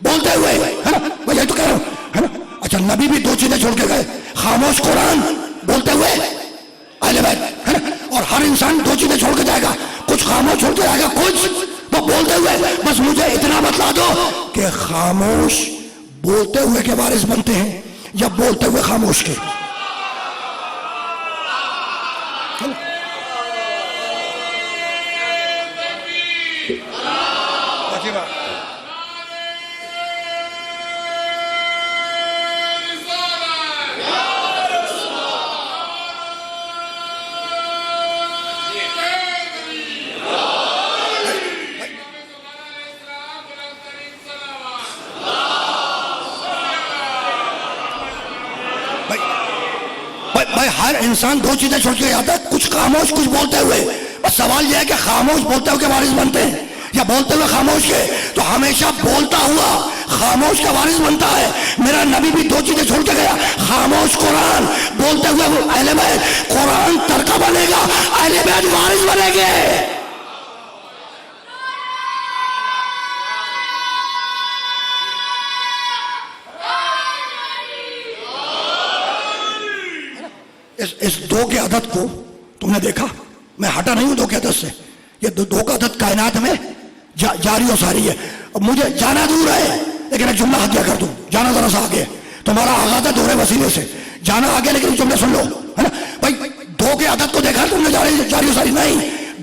بولتے ہوئے، ہے نا. میں یہی تو کہہ رہا ہوں، ہے نا. اچھا نبی بھی 2 چیزیں چھوڑ کے گئے، خاموش قرآن، بولتے ہوئے اہل بیت، ہے نا. اور ہر انسان 2 چیزیں چھوڑ کے جائے گا، کچھ خاموش چھوڑ کے جائے گا، کچھ وہ بولتے ہوئے. بس مجھے اتنا بتلا دو کہ خاموش بولتے ہوئے کے وارث بنتے ہیں یا بولتے ہوئے خاموش کے؟ بھائی ہر انسان 2 چیزیں چھوڑ کے جاتا ہے، کچھ خاموش، کچھ بولتے ہوئے. بس سوال یہ ہے کہ خاموش بولتے ہوئے کے وارث بنتے ہیں یا بولتے ہوئے خاموش کے؟ تو ہمیشہ بولتا ہوا خاموش کا وارث بنتا ہے. میرا نبی بھی 2 چیزیں چھوڑ کے گیا، خاموش قرآن، بولتے ہوئے اہل بیت. قرآن ترکہ بنے گا، اہل بیت وارث بنے گے. اس 2 کی عادت کو تم نے دیکھا، میں ہٹا نہیں ہوں 2 کی عادت سے. یہ 2 کا عادت کائنات میں جاری و ساری ہے. اب مجھے جانا دور ہے لیکن ایک جملہ ہدیہ کر دوں. جانا ذرا سا آگے، تمہارا آغاز ہے دورے وسیلے سے، جانا آگے لیکن جملے سن لو، ہے نا. بھائی 2 کی عادت کو دیکھا تم نے جاری و ساری نہیں.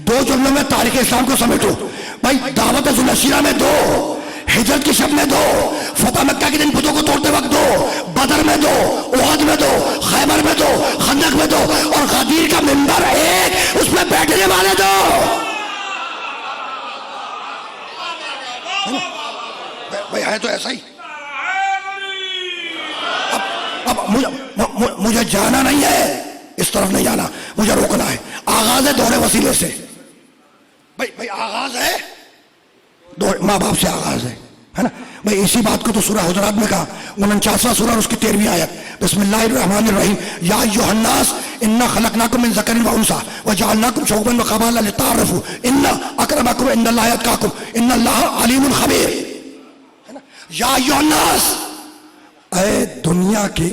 2 جملوں میں تاریخ اسلام کو سمیٹو. بھائی دعوت ذوالعشیرہ میں 2، ہجرت کی شب میں 2، فتح مکہ کے دن بتوں کو توڑتے وقت 2، بدر میں 2، احد میں 2، خیبر میں 2، خندق میں 2، اور غدیر کا منبر 1، اس میں بیٹھنے والے 2. بھائی ہے تو ایسا ہی. اب مجھے جانا نہیں ہے، اس طرف نہیں جانا، مجھے روکنا ہے. آغاز ہے دورے وسیلے سے. بھائی آغاز ہے ماں باپ سے، آغاز ہے نا. بھائی اسی بات کو تو سورہ حجرات میں کہا، 49واں سورہ اور اس کی 13ویں آیت، بسم اللہ الرحمن الرحیم، یا ایھا الناس انا خلقناکم من ذکر و انثی وجعلناکم شعوبا وقبائل لتعارفوا ان اکرمکم عند اللہ اتقاکم ان اللہ علیم خبیر. یا ایھا الناس، اے دنیا کے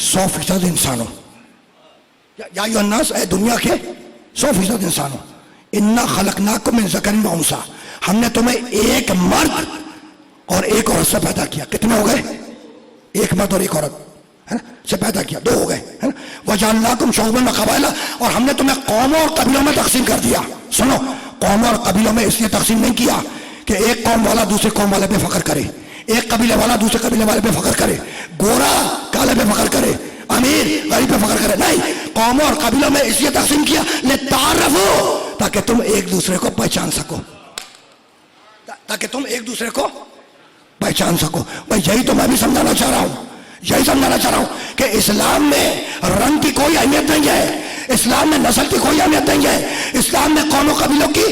100% انسانوں، یا ایھا الناس، اے دنیا کے 100% انسانوں، انا خلقناکم من ذکر و انثی، ہم نے تمہیں ایک مرد اور ایک عورت سے پیدا کیا. کتنے ہو گئے؟ ایک مرد اور ایک عورت، ہے نا، سے پیدا کیا، 2 ہو گئے، ہے نا. وجعلناکم شعوبا وقبائل، اور ہم نے تمہیں قوموں اور قبیلوں میں تقسیم کر دیا. سنو، قوموں اور قبیلوں میں اس لیے تقسیم نہیں کیا کہ ایک قوم والا دوسرے قوم والے پہ فخر کرے، ایک قبیلے والا دوسرے قبیلے والے پہ فخر کرے، گورا کالے پہ فخر کرے، امیر غریب پہ فخر کرے. نہیں، قوموں اور قبیلوں میں اس لیے تقسیم کیا لتعارفوا، تاکہ تم ایک دوسرے کو پہچان سکو، تاکہ تم ایک دوسرے کو پہچان سکو. بھائی یہی تو میں بھی سمجھانا چاہ رہا ہوں، یہی سمجھانا چاہ رہا ہوں کہ اسلام میں رنگ کی کوئی اہمیت نہیں ہے، اسلام میں نسل کی کوئی اہمیت نہیں ہے، اسلام میں قوم و قبیلوں کی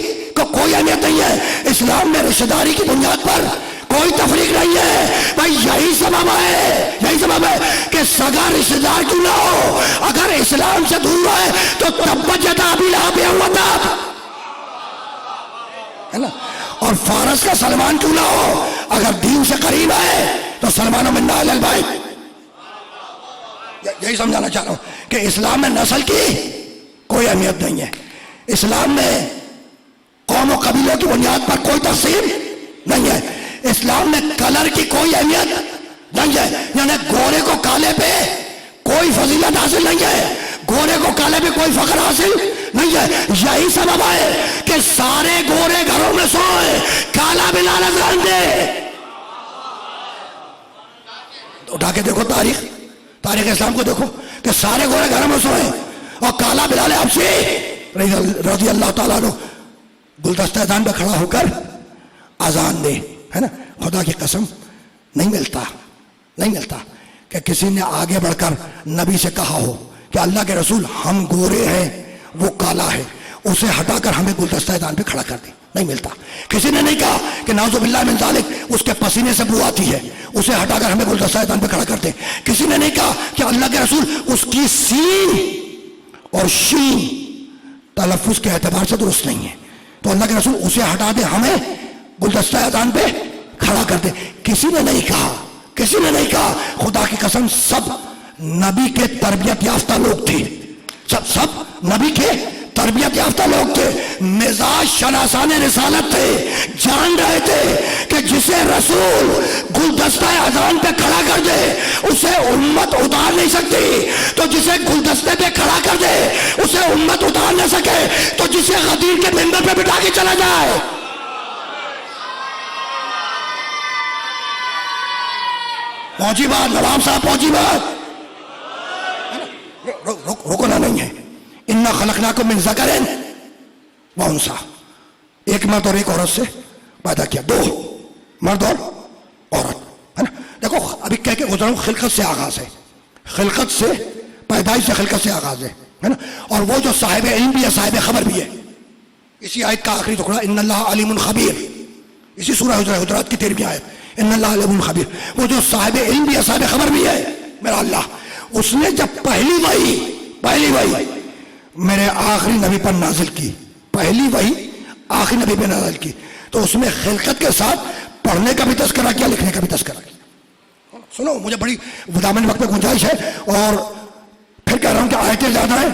کوئی اہمیت نہیں ہے، اسلام میں رشتہ داری کی بنیاد پر کوئی تفریق نہیں ہے. بھائی یہی سبب ہے کہ سگا رشتہ دار کیوں نہ ہو، اگر اسلام سے دور ہے تو تبت یدا ابی لہب وتب، ہے نا. اور فارس کا سلمان کیوں نہ ہو، اگر دین سے قریب ہے تو سلمان منا اہل البیت. یہی سمجھانا چاہ رہا ہوں کہ اسلام میں نسل کی کوئی اہمیت نہیں ہے، اسلام میں قوم و قبیلوں کی بنیاد پر کوئی تقسیم نہیں ہے، اسلام میں کلر کی کوئی اہمیت نہیں ہے، یعنی گورے کو کالے پہ کوئی فضیلت حاصل نہیں ہے، گورے کو کالے پہ کوئی فخر حاصل نہیں ہے. یہی سبب ہے کہ سارے گورے گھروں میں سوئے، کالا بلال اذان دے. اٹھا کے دیکھو تاریخ اسلام کو دیکھو کہ سارے گورے گھروں میں سوئے اور کالا بلال حبشی رضی اللہ تعالیٰ عنہ گلدستہ اذان پہ کھڑا ہو کر اذان دے، ہے نا. خدا کی قسم نہیں ملتا کہ کسی نے آگے بڑھ کر نبی سے کہا ہو کہ اللہ کے رسول ہم گورے ہیں وہ کالا ہے، اسے ہٹا کر ہمیں گلدستہ اذان پہ کھڑا کر دیں. نہیں ملتا. کسی نے نہیں کہا کہ نعوذ باللہ من ذالک اس کے پسینے سے بو آتی ہے، اسے ہٹا کر ہمیں گلدستہ اذان پہ کھڑا کر دیں. کسی نے نہیں کہا کہ اللہ کے رسول اس کی سین اور شین تلفظ کے اعتبار سے درست نہیں ہے، تو اللہ کے رسول اسے ہٹا دے ہمیں گلدستہ اذان پہ کھڑا کر دے. کسی نے نہیں کہا. خدا کی قسم سب نبی کے تربیت یافتہ لوگ تھے، سب نبی کے تربیت یافتہ لوگ تھے، مزاج شناسان رسالت تھے، جان رہے تھے کہ جسے رسول گلدستہ اذان پہ کھڑا کر دے اسے امت اتار نہیں سکتی، تو جسے گلدستے پہ کھڑا کر دے اسے امت اتار نہ سکے، تو جسے غدیر کے منبر پہ بٹھا کے چلا جائے. پہنچی بات نواب صاحب، پہنچی بات. رکنا نہیں ہے. اِنَّا خَلَقْنَاكُم مِّن ذَكَرٍ وَأُنثَىٰ، ایک مرد اور ایک عورت سے پیدا کیا، دو مرد اور عورت، ہے نا. دیکھو ابھی کہہ کے گزرا ہوں، خلقت سے آغاز ہے، خلقت سے پیدائش سے خلقت سے آغاز ہے نا. اور وہ جو صاحب علم بھی ہے صاحب خبر بھی ہے. اسی آیت کا آخری ٹکڑا ان اللہ علیم خبیر، اسی سورہ حجرات کی 13ویں آیت، ان اللہ علیم خبیر. وہ جو صاحب علم بھی ہے صاحب خبر بھی ہے میرا اللہ، اس نے جب پہلی وحی میرے آخری نبی پر نازل کی، پہلی وحی آخری نبی پر نازل کی، تو اس میں خلقت کے ساتھ پڑھنے کا بھی تذکرہ کیا، لکھنے کا بھی تذکرہ کیا. سنو مجھے بڑی ودامن وقت میں گنجائش ہے اور پھر کہہ رہا ہوں کہ آیتیں زیادہ ہیں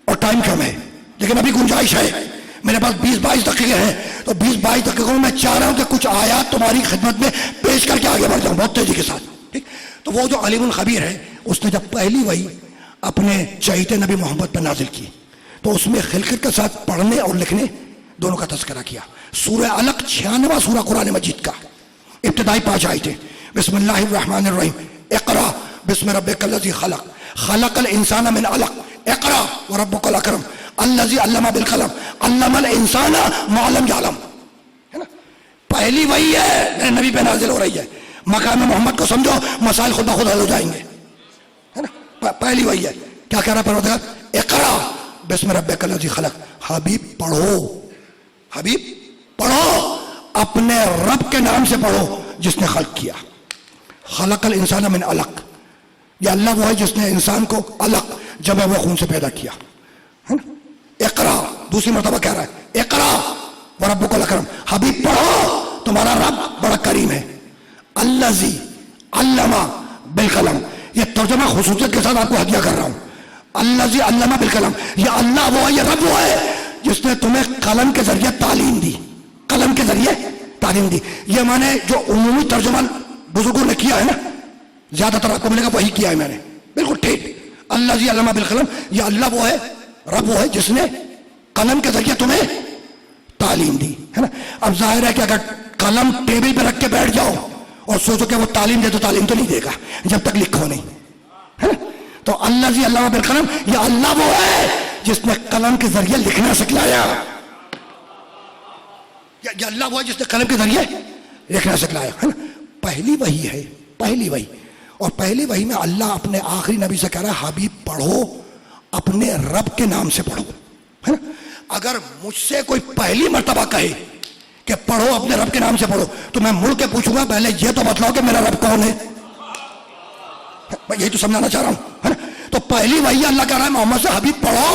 اور ٹائم کم ہے، لیکن ابھی گنجائش ہے. میرے پاس 20-22 دقیقے ہیں، تو 20-22 دقیقوں میں میں چاہ رہا ہوں کہ کچھ آیات تمہاری خدمت میں پیش کر کے آگے بڑھ جاؤں بہت تیزی کے ساتھ. ٹھیک. تو وہ جو علیم الخبیر ہے اس نے جب پہلی وحی اپنے چہیتے نبی محمد پر نازل کی تو اس میں خلقت کے ساتھ پڑھنے اور لکھنے دونوں کا تذکرہ کیا. سورہ علق 96واں سورہ قرآن مجید کا، ابتدائی 5 آیتیں. بسم اللہ الرحمن الرحیم، اقرا بسم ربک الذی خلق، خلق الانسان من علق، اقرا وربک الاکرم الذی علم بالقلم علم الانسان ما لم یعلم. ہے نا. پہلی وحی ہے میرے نبی پہ نازل ہو رہی ہے، مقام محمد کو سمجھو مسائل خود بخود حل ہو جائیں گے. ہے نا. پہلی وحی ہے. کیا کہہ رہا پروردگار؟ اقرا بسم ربک الذی خلق. حبیب پڑھو اپنے رب کے نام سے پڑھو جس نے خلق کیا. خلق الانسان من علق، یہ اللہ وہ ہے جس نے انسان کو علق جمع ہوئے خون سے پیدا کیا. اقرا دوسری مرتبہ کہہ رہا ہے اقرا وربک الاکرم، حبیب پڑھو تمہارا رب بڑا کریم ہے. الذی علم بالقلم، یہ ترجمہ خصوصیت کے ساتھ آپ کو ہدیہ کر رہا ہوں. الذی علم بالقلم، یہ اللہ وہ ہے، یہ رب وہ ہے جس نے تمہیں قلم کے ذریعے تعلیم دی. قلم کے ذریعے تعلیم دی، یہ میں نے جو عمومی ترجمہ بزرگوں نے کیا ہے نا، زیادہ تر آپ کو ملے گا وہی کیا ہے میں نے، بالکل ٹھیک. الذی علم بالقلم، یہ اللہ وہ ہے، رب وہ ہے جس نے قلم کے ذریعے تمہیں تعلیم دی. ہے نا. اب ظاہر ہے کہ اگر قلم ٹیبل پہ رکھ کے بیٹھ جاؤ اور سوچو کہ وہ تعلیم دے تو تعلیم تو نہیں دے گا جب تک لکھو نہیں. ہے نا. تو الذی علم بالقلم، یہ اللہ وہ ہے جس نے قلم کے ذریعے لکھنا سکھلایا. یہ اللہ وہ ہے جس نے قلم کے ذریعے لکھنا سکھلایا. ہے نا. پہلی وحی ہے، پہلی وحی. اور پہلی وحی میں اللہ اپنے آخری نبی سے کہہ رہا ہے حبیب پڑھو اپنے رب کے نام سے پڑھو. ہے نا. اگر مجھ سے کوئی پہلی مرتبہ کہے کہ پڑھو اپنے رب کے نام سے پڑھو تو میں مڑ کے پوچھوں گا پہلے یہ تو بتلاؤ کہ میرا رب کون ہے. میں یہی تو سمجھانا چاہ رہا ہوں. ہے نا. تو پہلی وحی اللہ کہہ رہا ہے محمد سے حبیب پڑھو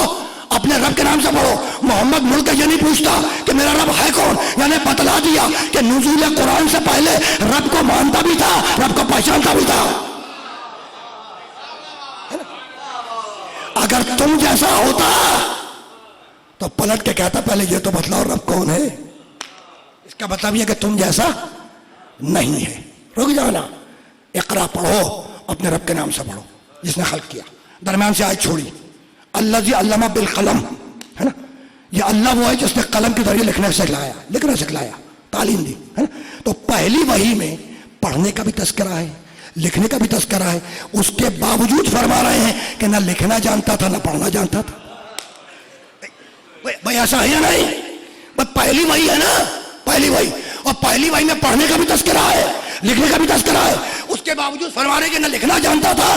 اپنے رب کے نام سے پڑھو. محمد مڑ کے یہ نہیں پوچھتا کہ میرا رب ہے کون، یعنی بتلا دیا کہ نزول قرآن سے پہلے رب کو مانتا بھی تھا، رب کو پہچانتا بھی تھا. اگر تم جیسا ہوتا تو پلٹ کے کہتا پہلے یہ تو بتلاؤ رب کون ہے. اس کا مطلب یہ کہ تم جیسا نہیں ہے. رک جانا. اقرا پڑھو اپنے رب کے نام سے پڑھو جس نے خلق کیا. درمیان سے آیت چھوڑی الذی علم بالقلم. ہے نا. یہ اللہ وہ ہے جس نے قلم کے ذریعے لکھنا سکھلایا، تعلیم دی. ہے نا. تو پہلی وحی میں پڑھنے کا بھی تذکرہ ہے، لکھنے کا بھی تذکرہ ہے، اس کے باوجود فرما رہے ہیں کہ نہ لکھنا جانتا تھا نہ پڑھنا جانتا تھا۔ بھائی ایسا ہے یا نہیں؟ پہلی وحی ہے نا، پہلی وحی، اور پہلی وحی میں پڑھنے کا بھی تذکرہ ہے، لکھنے کا بھی تذکرہ ہے، اس کے باوجود فرما رہے کہ نہ لکھنا جانتا تھا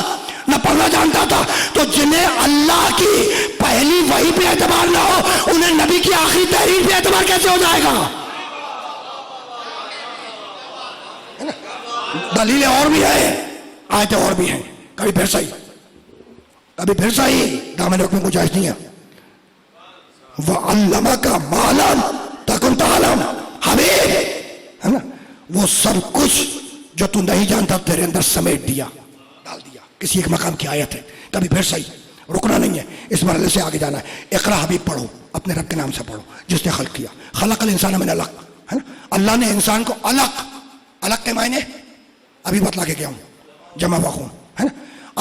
نہ پڑھنا جانتا تھا۔ تو جنہیں اللہ کی پہلی وحی پہ اعتبار نہ ہو، انہیں نبی کی آخری تحریر پہ اعتبار کیسے ہو جائے گا؟ دلیلیں اور بھی ہیں، آیتیں اور بھی ہیں، کبھی پھر صحیح کبھی پھر صحیح، دامن حکم کو جائز نہیں ہے۔ وَعَلَّمَكَ مَا لَمْ تَكُنْ تَعْلَمْ، حبیب ہے نا، وہ سب کچھ جو تو نہیں جانتا تیرے اندر سمیٹ دیا، ڈال دیا۔ کسی ایک مقام کی آیت ہے، کبھی پھر صحیح، رکنا نہیں ہے، اس مرحلے سے آگے جانا ہے۔ اقرا حبیب پڑھو، اپنے رب کے نام سے پڑھو جس نے خلق کیا۔ خلق الانسان من علق، ہے نا، اللہ نے انسان کو علق کے معنی ابھی بتلا کے گیا ہوں، جمع ہوا خون، ہے نا،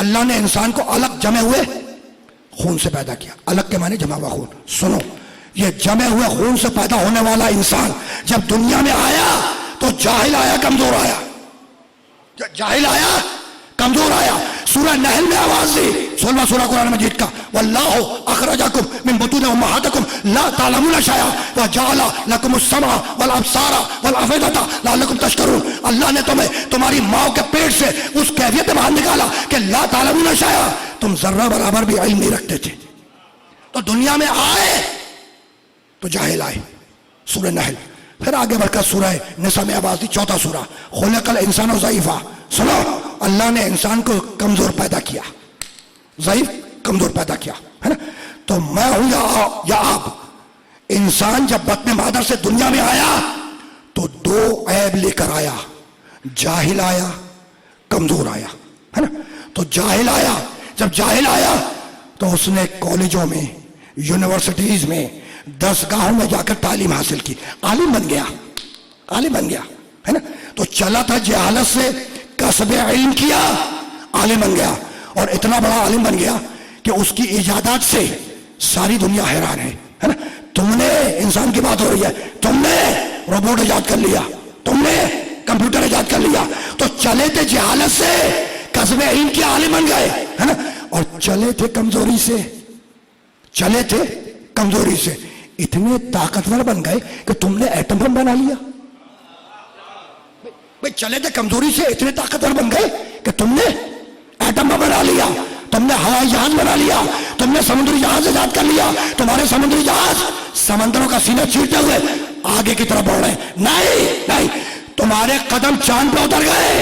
اللہ نے انسان کو علق جمع ہوئے خون سے پیدا کیا۔ علق کے معنی جمع ہوا خون۔ سنو، یہ جمع ہوئے خون سے پیدا ہونے والا انسان جب دنیا میں آیا تو جاہل آیا، کمزور آیا، جاہل آیا، کمزور آیا۔ سورہ نحل میں آواز دی، 16واں سورہ قرآن مجید کا، واللہ اخرجکم من بطون امہاتکم لا تعلمون شیئا وجعل لکم السمع والابصار والافئدۃ لعلکم تشکرون۔ اللہ نے تمہیں تمہاری ماں کے پیٹ سے اس کیفیت میں باہر نکالا کہ لا تعلمون شیئا، تم ذرہ برابر بھی علم نہیں رکھتے تھے، تو دنیا میں آئے تو جاہل آئے۔ سورہ نحل، پھر آگے بڑھ کر سورہ نساء میں آواز دی، 4واں سورہ، خلق الانسان ضعیفا۔ سنو، اللہ نے انسان کو کمزور پیدا کیا، ضعیف، کمزور پیدا کیا، ہے نا۔ تو میں ہوں یا آپ، انسان جب بطن مادر سے دنیا میں آیا تو دو عیب لے کر آیا، جاہل آیا، کمزور آیا، ہے نا۔ تو جاہل آیا، جب جاہل آیا تو اس نے کالجوں میں، یونیورسٹیز میں، درسگاہوں میں جا کر تعلیم حاصل کی، عالم بن گیا، عالم بن گیا، ہے نا۔ تو چلا تھا جہالت سے، کسب علم کیا، عالم بن گیا، اور اتنا بڑا عالم بن گیا کہ اس کی ایجادات سے ساری دنیا حیران ہے نا۔ تم نے، انسان کی بات ہو رہی ہے، تم نے روبوٹ ایجاد کر لیا، تم نے کمپیوٹر ایجاد کر لیا، تو چلے تھے جہالت سے، کسب علم کے عالم بن گئے، ہے نا، اور چلے تھے کمزوری سے، چلے تھے کمزوری سے، اتنے طاقتور بن گئے کہ تم نے ایٹم بم بنا لیا۔ بھئی چلے تھے کمزوری سے، اتنے طاقتور بن گئے کہ تم نے ایٹم بم بنا لیا، تم نے ہوائی جہاز بنا لیا، تم نے سمندری جہاز ایجاد کر لیا، تمہارے سمندری جہاز سمندروں کا سینہ چیرتے ہوئے آگے کی طرف بڑھ رہے ہیں۔ نہیں، تمہارے قدم چاند پہ اتر گئے،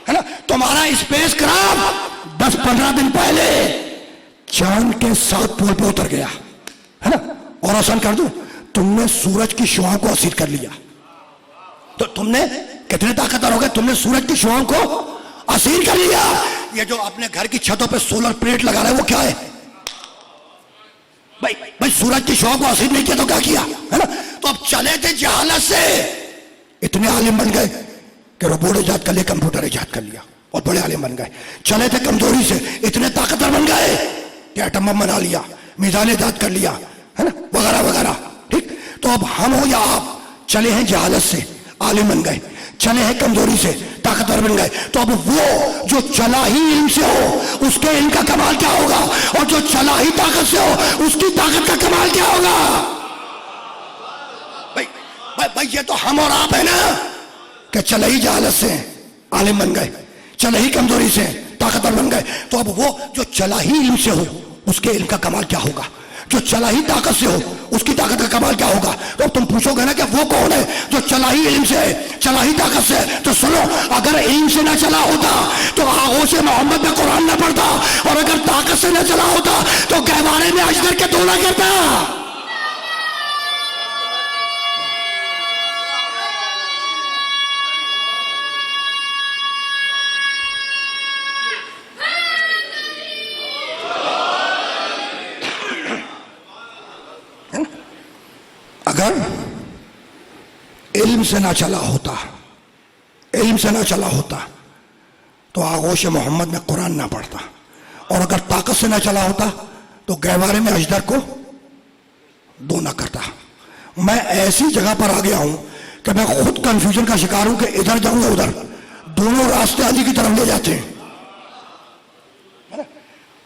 ہے نا۔ تمہارا اسپیس کرافٹ 10-15 دن پہلے چاند کے ساتھ پول پہ اتر گیا، ہے نا۔ اور آسان کر دوں، تم نے سورج کی شعاع کو اسیر کر لیا۔ تو تم نے کتنے طاقتور ہو گئے، تم نے سورج کی شعاع کو اسیر کر لیا۔ یہ جو اپنے گھر کی چھتوں پہ سولر پلیٹ لگا رہے ہیں وہ کیا ہے؟ بھائی سورج کی شعاع کو اسیر نہیں کیا تو کیا کیا، ہے نا۔ تو اب چلے تھے جہالت سے، اتنے عالم بن گئے کہ روبوٹ ایجاد کر لیا، کمپیوٹر ایجاد کر لیا، اور بڑے عالم بن گئے۔ چلے تھے کمزوری سے، اتنے طاقتور بن گئے کہ ایٹم بم بنا لیا، میزائل ایجاد کر لیا، ہے نا، وغیرہ وغیرہ، ٹھیک۔ تو اب ہم ہو یا آپ، چلے ہیں جہالت سے، عالم بن گئے، چلے ہیں کمزوری سے، طاقتور بن گئے۔ تو اب وہ جو چلا ہی علم سے ہو اس کے علم کا کمال کیا ہوگا، اور جو چلا ہی طاقت سے ہو اس کی طاقت کا کمال کیا ہوگا۔ بھائی یہ تو ہم اور آپ ہیں نا، کہ چلے ہی جہالت سے عالم بن گئے، چلے ہی کمزوری سے طاقتور بن گئے۔ تو اب وہ جو چلا ہی علم سے ہو اس کے علم کا کمال کیا ہوگا، جو چلا ہی طاقت سے ہو اس کی طاقت کا کمال کیا ہوگا۔ تو تم پوچھو گے نا کہ وہ کون ہے جو چلا ہی علم سے ہے، چلا ہی طاقت سے ہے۔ تو سنو، اگر علم سے نہ چلا ہوتا تو آغوش محمد میں قرآن نہ پڑھتا، اور اگر طاقت سے نہ چلا ہوتا تو گہوارے میں اجگر کے دو نہ کرتا۔ اگر علم سے نہ چلا ہوتا، علم سے نہ چلا ہوتا تو آغوش محمد میں قرآن نہ پڑھتا، اور اگر طاقت سے نہ چلا ہوتا تو گہوارے میں اجدر کو دو نہ کرتا۔ میں ایسی جگہ پر آ گیا ہوں کہ میں خود کنفیوژن کا شکار ہوں کہ ادھر جاؤں یا ادھر، دونوں راستے علی کی طرف لے جاتے ہیں، ہے نا؟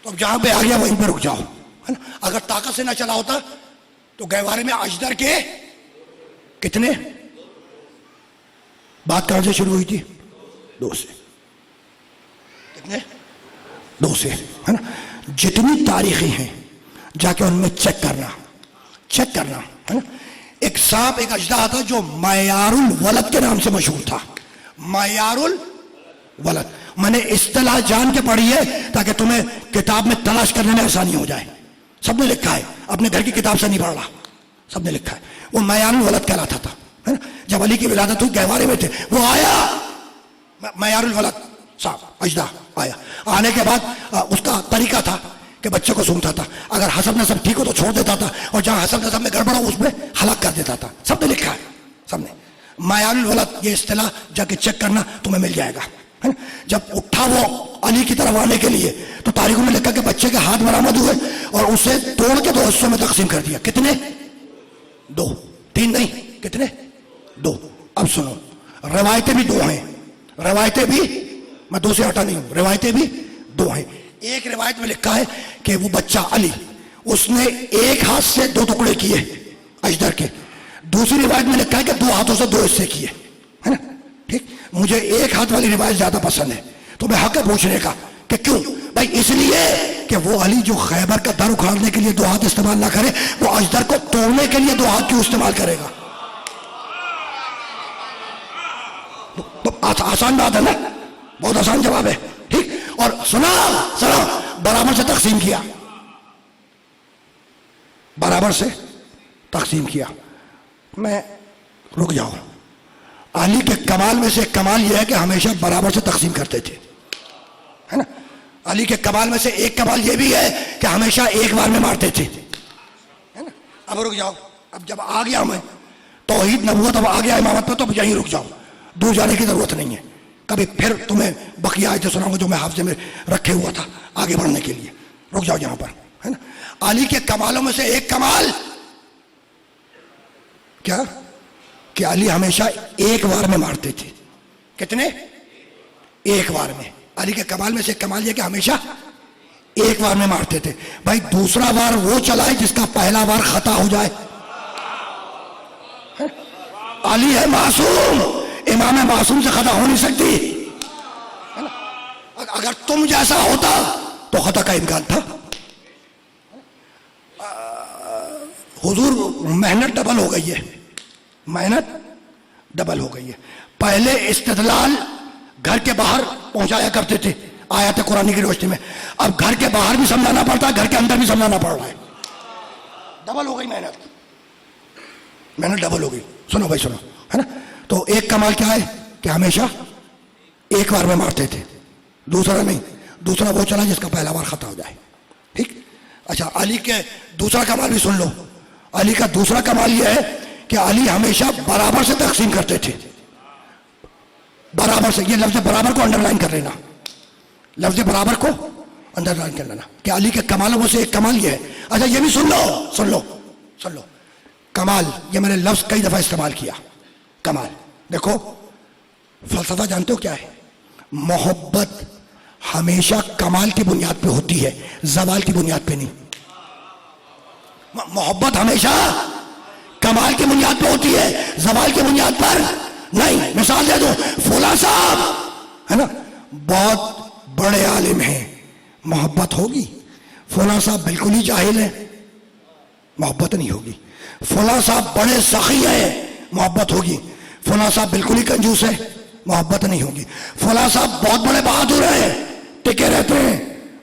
تو اب جہاں پہ آ گیا وہیں پہ رک جاؤ، ہے نا؟ اگر طاقت سے نہ چلا ہوتا تو گہوارے میں اجدر کے کتنے، بات کہاں سے شروع ہوئی تھی؟ 2 سے، کتنے؟ 2 سے، ہے نا؟ جتنی تاریخی ہیں جا کے ان میں چیک کرنا، ہے نا؟ ایک سانپ، ایک اژدہا تھا جو معیار الولد کے نام سے مشہور تھا، معیار الولد۔ میں نے اصطلاح جان کے پڑھی ہے تاکہ تمہیں کتاب میں تلاش کرنے میں آسانی ہو جائے، سب نے لکھا ہے، اپنے گھر کی کتاب سے نہیں پڑھ رہا، سب نے لکھا ہے۔ وہ معیار الولد کہلاتا تھا، ہے نا؟ جب علی کی ولادت ہوئی گہوارے میں تھے، وہ آیا معیار الولد صاحب اژدہا آیا، آنے کے بعد اس کا طریقہ تھا کہ بچے کو سونگتا تھا، اگر حسب نسب ٹھیک ہو تو چھوڑ دیتا تھا، اور جہاں حسب نسب میں گڑبڑ ہو اس میں ہلاک کر دیتا تھا، سب نے لکھا ہے، سب نے۔ معیار الولد یہ اصطلاح جا کے چیک کرنا، تمہیں مل جائے گا، ہے نا؟ جب اٹھا وہ علی کی طرف آنے کے لیے تو تاریخوں میں لکھا کہ بچے کے ہاتھ برآمد ہوئے اور اسے توڑ کے 2 حصوں میں تقسیم کر دیا۔ کتنے؟ 2، 3 نہیں، کتنے؟ 2۔ اب سنو، روایتیں بھی 2 ہیں، روایتیں بھی، میں 2 سے ہٹا نہیں ہوں، روایتیں بھی 2 ہیں۔ ایک روایت میں لکھا ہے کہ وہ بچہ علی، اس نے ایک ہاتھ سے 2 ٹکڑے کیے اژدر کے، دوسری روایت میں لکھا ہے کہ 2 ہاتھوں سے 2 حصے کیے، ہے نا؟ ٹھیک، مجھے ایک ہاتھ والی روایت زیادہ پسند ہے، تو میں حق ہے پوچھنے کا کہ کیوں؟ بھائی اس لیے کہ وہ علی جو خیبر کا در اکھاڑنے کے لیے 2 ہاتھ استعمال نہ کرے، وہ اژدر کو توڑنے کے لیے 2 ہاتھ کیوں استعمال کرے گا؟ تو آسان بات ہے نا، بہت آسان جواب ہے، ٹھیک۔ اور سنا برابر سے تقسیم کیا، برابر سے تقسیم کیا۔ میں رک جاؤ، علی کے کمال میں سے ایک کمال یہ ہے کہ ہمیشہ برابر سے تقسیم کرتے تھے، ہے نا؟ علی کے کمال میں سے ایک کمال یہ بھی ہے کہ ہمیشہ ایک بار میں مارتے تھے، ہے نا؟ اب رک جاؤ، اب جب آ گیا میں توحید نبوت، اب آ گیا امامت پہ، تو اب یہیں رک جاؤ، دور جانے کی ضرورت نہیں ہے۔ کبھی پھر تمہیں بقیہ آیتیں سناؤں گا جو میں حافظے میں رکھے ہوا تھا آگے بڑھنے کے لیے، رک جاؤ یہاں پر، ہے نا؟ علی کے کمالوں میں سے ایک کمال کیا کہ علی ہمیشہ ایک بار میں مارتے تھے۔ کتنے؟ ایک بار میں۔ علی کے کمال میں سے ایک کمال یہ کہ ہمیشہ ایک بار میں مارتے تھے۔ بھائی دوسرا بار وہ چلائے جس کا پہلا بار خطا ہو جائے۔ علی ہے معصوم، امام معصوم سے خطا ہو نہیں سکتی، اگر تم جیسا ہوتا تو خطا کا امکان تھا۔ حضور محنت ڈبل ہو گئی ہے، محنت ڈبل ہو گئی ہے۔ پہلے استدلال گھر کے باہر پہنچایا کرتے تھے آیات قرآن کی روشنی میں، اب گھر کے باہر بھی سمجھانا پڑتا ہے، گھر کے اندر بھی سمجھانا پڑ رہا ہے، ڈبل ہو گئی محنت، محنت ڈبل ہو گئی۔ سنو بھائی سنو، ہے نا؟ تو ایک کمال کیا ہے کہ ہمیشہ ایک بار میں مارتے تھے، دوسرا نہیں، دوسرا وہ چلا جس کا پہلا بار خطا ہو جائے، ٹھیک۔ اچھا علی کے دوسرا کمال بھی سن لو، علی کا دوسرا کمال یہ ہے کہ علی ہمیشہ برابر سے تقسیم کرتے تھے، برابر سے۔ یہ لفظ برابر کو انڈر لائن کر لینا، لفظ برابر کو انڈر لائن کر لینا کہ علی کے کمالوں میں سے ایک کمال یہ ہے۔ اچھا یہ بھی سن لو، سن لو، سن لو، کمال، یہ میں نے لفظ کئی دفعہ استعمال کیا، کمال۔ دیکھو فلسفہ جانتے ہو کیا ہے؟ محبت ہمیشہ کمال کی بنیاد پہ ہوتی ہے، زوال کی بنیاد پہ نہیں۔ محبت ہمیشہ کمال کی بنیاد پہ ہوتی ہے، زوال کی بنیاد پر نہیں۔ مثال دے دو، فلاں صاحب ہے نا بہت بڑے عالم ہیں، محبت ہوگی؟ فلاں صاحب بالکل ہی جاہل ہے، محبت نہیں ہوگی۔ فلاں صاحب بڑے سخی ہیں، محبت ہوگی؟ فلاں صاحب بالکل ہی کنجوس ہے، محبت نہیں ہوگی۔ فلاں صاحب بہت بڑے بہادر ہیں، ٹکے رہتے ہیں،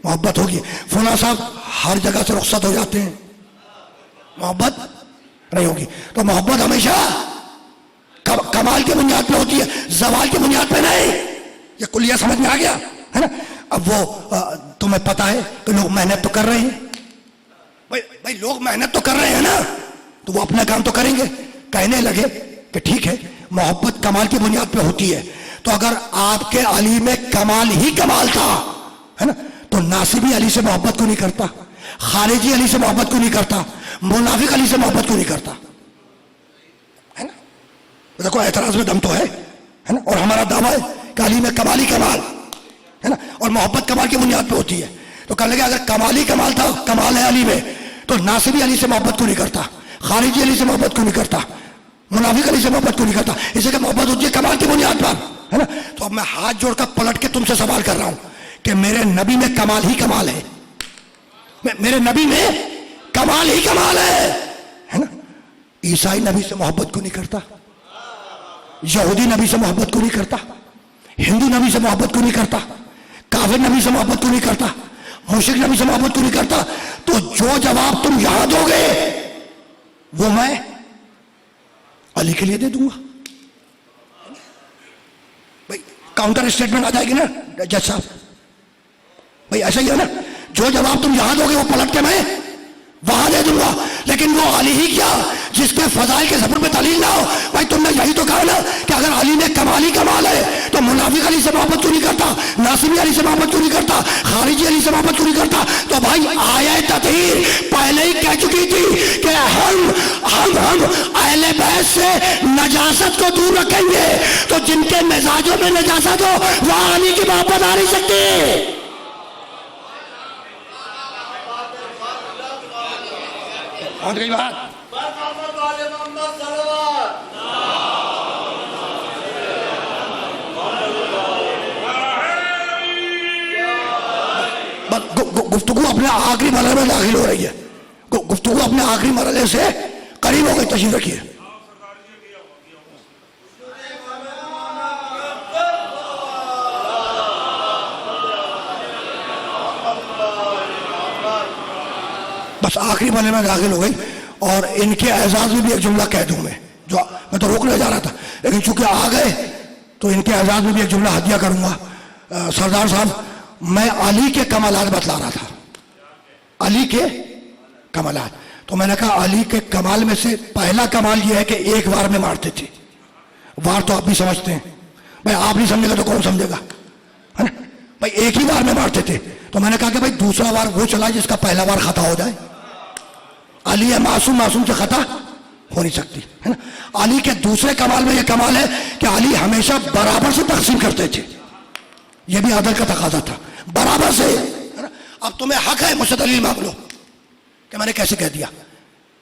محبت ہوگی۔ فلاں صاحب ہر جگہ سے رخصت ہو جاتے ہیں، محبت نہیں ہوگی۔ تو محبت ہمیشہ کمال کی بنیاد پہ ہوتی ہے، زوال کی بنیاد پہ نہیں۔ یہ کلیہ سمجھ میں آ گیا ہے نا؟ اب وہ تمہیں پتا ہے کہ لوگ محنت تو کر رہے ہیں، بھائی لوگ محنت تو کر رہے ہیں نا، تو وہ اپنا کام تو کریں گے۔ کہنے لگے کہ ٹھیک ہے محبت کمال کی بنیاد پہ ہوتی ہے، تو اگر آپ کے علی میں کمال ہی کمال تھا ہے نا، تو ناصبی علی سے محبت کو نہیں کرتا، خارجی علی سے محبت کو نہیں کرتا، منافق علی سے محبت کو نہیں کرتا، ہے نا؟ دیکھو اعتراض میں دم تو ہے نا؟ اور ہمارا دعویٰ ہے کہ علی میں کمال ہی کمال ہے نا، اور محبت کمال کی بنیاد پہ ہوتی ہے. تو کہنے لگے اگر کمال ہی کمال تھا، کمال ہے علی میں، تو ناصبی علی سے محبت کو نہیں کرتا، خارجی علی سے محبت کو نہیں کرتا، منافق علی سے محبت کو نہیں کرتا، اسے کہ محبت ہوتی ہے کمال کی بنیاد پر ہے نا. تو اب میں ہاتھ جوڑ کر پلٹ کے تم سے سوال کر رہا ہوں کہ میرے نبی میں کمال ہی کمال ہے، میرے نبی میں کمال ہی کمال ہے نا. عیسائی نبی سے محبت کو نہیں کرتا، یہودی نبی سے محبت کو نہیں کرتا، ہندو نبی سے محبت کو نہیں کرتا، کافر نبی سے محبت کو نہیں کرتا، مشرک نبی سے محبت کو نہیں کرتا. تو جو جواب تم یہاں دو گے وہ میں علی کے لیے دے دوں گا. بھائی کاؤنٹر اسٹیٹمنٹ آ جائے گی نا جج صاحب، بھائی ایسا ہی ہے نا، جو جواب تم یہاں دو گے وہ پلٹ کے میں وہاں دے دوں گا. لیکن وہ علی ہی کیا جس کے فضائل کے سفر پہ دلیل نہ ہو. بھائی تم نے یہی تو کہا نا کہ اگر علی میں کمال ہی کمال ہے تو منافق علی سے محبت کیوں نہیں کرتا، ناصبی علی سے محبت کیوں نہیں کرتا، خارجی علی سے محبت کیوں نہیں کرتا. تو بھائی آیت تطہیر پہلے ہی کہہ چکی تھی کہ ہم اہل بیت سے نجاست کو دور رکھیں گے. تو جن کے مزاجوں میں نجاست ہو وہاں علی کی محبت آ نہیں سکتی. اور کئی بات گفتگو اپنے آخری مرحلے میں داخل ہو رہی ہے، گفتگو اپنے آخری مرحلے سے قریب ہو گئی. تشریف رکھیے. بس آخری مرحلے میں داخل ہو گئی. اور ان کے اعزاز میں بھی ایک جملہ کہہ دوں میں تو روکنے جا رہا تھا لیکن چونکہ آ گئے تو ان کے اعزاز میں بھی ایک جملہ ہدیہ کروں گا. سردار صاحب میں علی کے کمالات بتلا رہا تھا، علی کے کمالات. تو میں نے کہا علی کے کمال میں سے پہلا کمال یہ ہے کہ ایک وار میں مارتے تھے. وار تو آپ بھی سمجھتے ہیں، بھائی آپ نہیں سمجھے گا تو کون سمجھے گا، ہے نا بھائی ایک ہی وار میں مارتے تھے. تو میں نے کہا کہ بھائی دوسرا وار وہ چلا جس کا پہلا وار خطا ہو جائے. علی ہے معصوم، معصوم سے خطا ہو نہیں سکتی ہے نا. علی کے دوسرے کمال میں یہ کمال ہے کہ علی ہمیشہ برابر سے تقسیم کرتے تھے. یہ بھی عدل کا تقاضا تھا، برابر سے. اب تمہیں حق ہے مجھ سے دلیل مانگ لو کہ میں نے کیسے کہہ دیا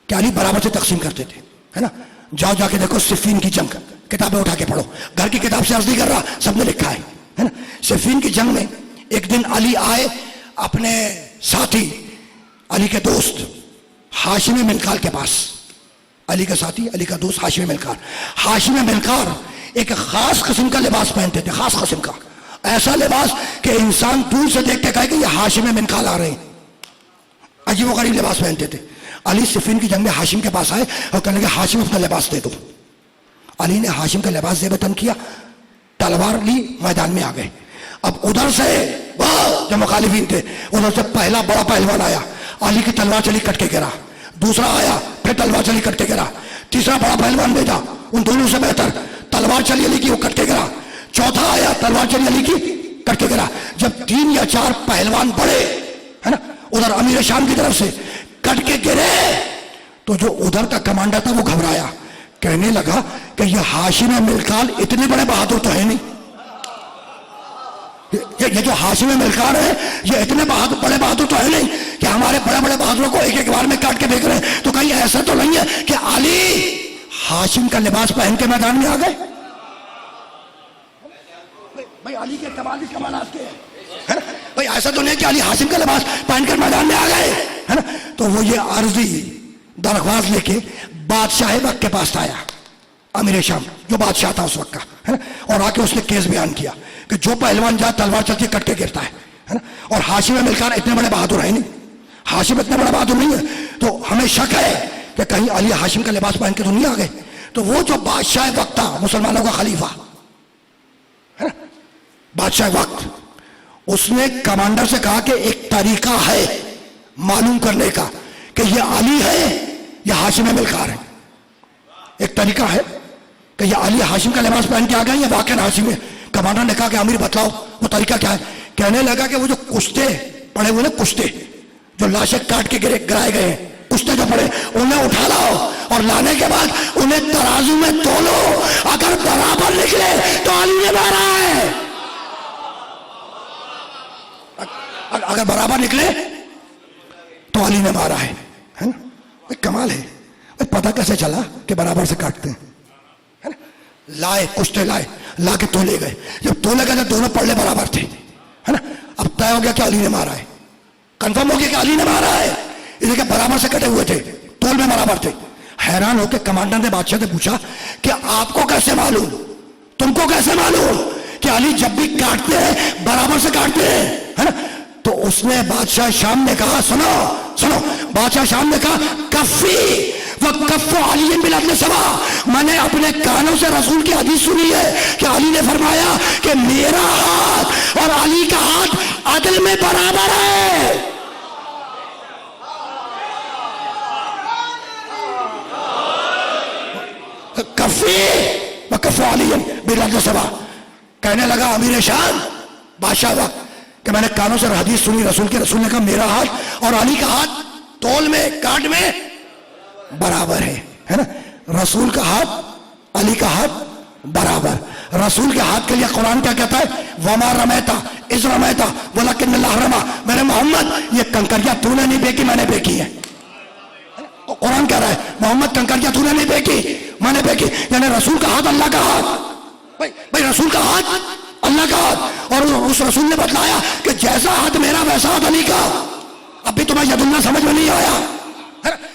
کہ علی برابر سے تقسیم کرتے تھے ہے نا. جاؤ جا کے دیکھو صفین کی جنگ، کتابیں اٹھا کے پڑھو. گھر کی کتاب سے عرض نہیں کر رہا، سب نے لکھا ہے نا. صفین کی جنگ میں ایک دن علی آئے اپنے ساتھی علی کے دوست ہاشم ملکار کے پاس. علی کا ساتھی، علی کا دوست ہاشم ملکار. ہاشم ملکار ایک خاص قسم کا لباس پہنتے تھے، خاص قسم کا، ایسا لباس کہ انسان دور سے دیکھ کے کہے کہ یہ ہاشم ملکار آ رہے ہیں. عجیب و غریب لباس پہنتے تھے. علی صفین کی جنگ میں ہاشم کے پاس آئے اور کہنے لگے ہاشم اپنا لباس دے دو. علی نے ہاشم کا لباس زیب تن کیا، تلوار لی، میدان میں آ گئے. اب ادھر سے جو مخالفین تھے ادھر سے پہلا بڑا پہلوان آیا، علی کی تلوار چلی کٹ کے گرا. دوسرا آیا پھر تلوار چلی کٹ کے گرا. تیسرا بڑا پہلوان بھیجا، ان دونوں سے بہتر، تلوار چلی علی کی وہ کٹ کے گرا. چوتھا آیا تلوار چلی علی کی کٹ کے گرا. جب 3 یا 4 پہلوان بڑے ہے نا ادھر امیر شام کی طرف سے کٹ کے گرے تو جو ادھر کا کمانڈر تھا وہ گھبرایا، کہنے لگا کہ یہ ہاشم ملکار اتنے بڑے بہادر تو ہے نہیں، یہ جو ہاشم ملکار ہے یہ اتنے بڑے بہادر تو ہے نہیں کہ ہمارے بڑے بڑے بہادروں کو ایک ایک بار میں کاٹ کے دیکھ رہے ہیں. تو کہیں ایسا تو نہیں ہے کہ علی ہاشم کا لباس پہن کے میدان میں آ گئے. بھائی علی کے کمال کمالات کے ہے نا. بھائی ایسا تو نہیں کہ علی ہاشم کا لباس پہن کر میدان میں آ گئے ہے نا. تو وہ یہ عرضی درخواست لے کے بادشاہ وقت کے پاس آیا، امیر شام جو بادشاہ تھا اس وقت کا ہے نا. اور آ کے اس نے کیس بیان کیا کہ جو پہلوان جہاں تلوار چلتی کٹ کے گرتا ہے نا. اور ہاشم ملکار اتنے بڑے بہادر ہیں نہیں، ہاشم اتنے بڑا بہادر نہیں ہے. تو ہمیں شک ہے کہ کہیں علی ہاشم کا لباس پہن کے تو نہیں آ گئے. تو وہ جو بادشاہ وقت تھا، مسلمانوں کا خلیفہ ہے نا، بادشاہ وقت، اس نے کمانڈر سے کہا کہ ایک طریقہ ہے معلوم کرنے کا کہ یہ علی ہے یا ہاشم ملکار ہے. ایک طریقہ ہے کہ یہ علی ہاشم کا لباس پہن کے آ گئے یا واقعی ہاشم ہے. کمانڈر نے کہا کہ امیر بتلاؤ وہ طریقہ کیا ہے. کہنے لگا کہ وہ جو کشتے پڑے ہوئے نا، کشتے جو لاشیں کاٹ کے گرائے گئے ہیں، کشتے جو پڑے انہیں اٹھا لاؤ اور لانے کے بعد انہیں ترازو میں تولو، اگر برابر نکلے تو علی نے مارا ہے. اگر برابر نکلے تو علی نے مارا ہے نا؟ کمال ہے. پتہ کیسے چلا کہ برابر سے کاٹتے ہیں؟ لائے کشتے لائے, لا کے تولے گئے. جب تولے گئے تو دونوں پلڑے برابر تھے, ہے نا. اب طے ہو گیا کہ علی نے مارا ہے, کنفرم ہو گیا کہ علی نے مارا ہے, اس لیے کہ برابر سے کٹے ہوئے تھے, تول میں برابر تھے. حیران ہو کے کمانڈر نے بادشاہ سے پوچھا کہ آپ کو کیسے معلوم, تم کو کیسے معلوم کہ علی جب بھی کاٹتے ہیں برابر سے کاٹتے ہیں, ہے نا. تو اس نے بادشاہ شام نے کہا, سنو سنو, بادشاہ شام نے کہا کفی وکف علی بالعدل سوا. میں نے اپنے کانوں سے رسول کی حدیث سنی ہے کہ علی نے فرمایا کہ میرا ہاتھ اور علی کا ہاتھ عدل میں برابر ہے. کفی وکف علی بالعدل سوا. کہنے لگا امیر شان بادشاہ وقت کہ میں نے کانوں سے حدیث سنی رسول کے, رسول نے کہا میرا ہاتھ اور علی کا ہاتھ تول میں کاٹ میں برابر ہے نا. رسول کا ہاتھ علی کا ہاتھ برابر. رسول کے ہاتھ کے لیے قرآن کیا کہتا ہے, وما رمیتا اذ رمیتا ولکن اللہ رما. میرے محمد یہ کنکریاں تو نے نہیں پھینکی, میں نے پھینکی ہے. قرآن کہہ رہا ہے محمد کنکریاں تو نے نہیں پھینکی, میں نے پھینکی. یعنی رسول کا ہاتھ اللہ کا ہاتھ, بھائی رسول کا ہاتھ اللہ کا ہاتھ. اور اس رسول نے بتلایا کہ جیسا ہاتھ میرا ویسا ہاتھ علی کا. اب بھی تمہیں ید اللہ سمجھ میں نہیں آیا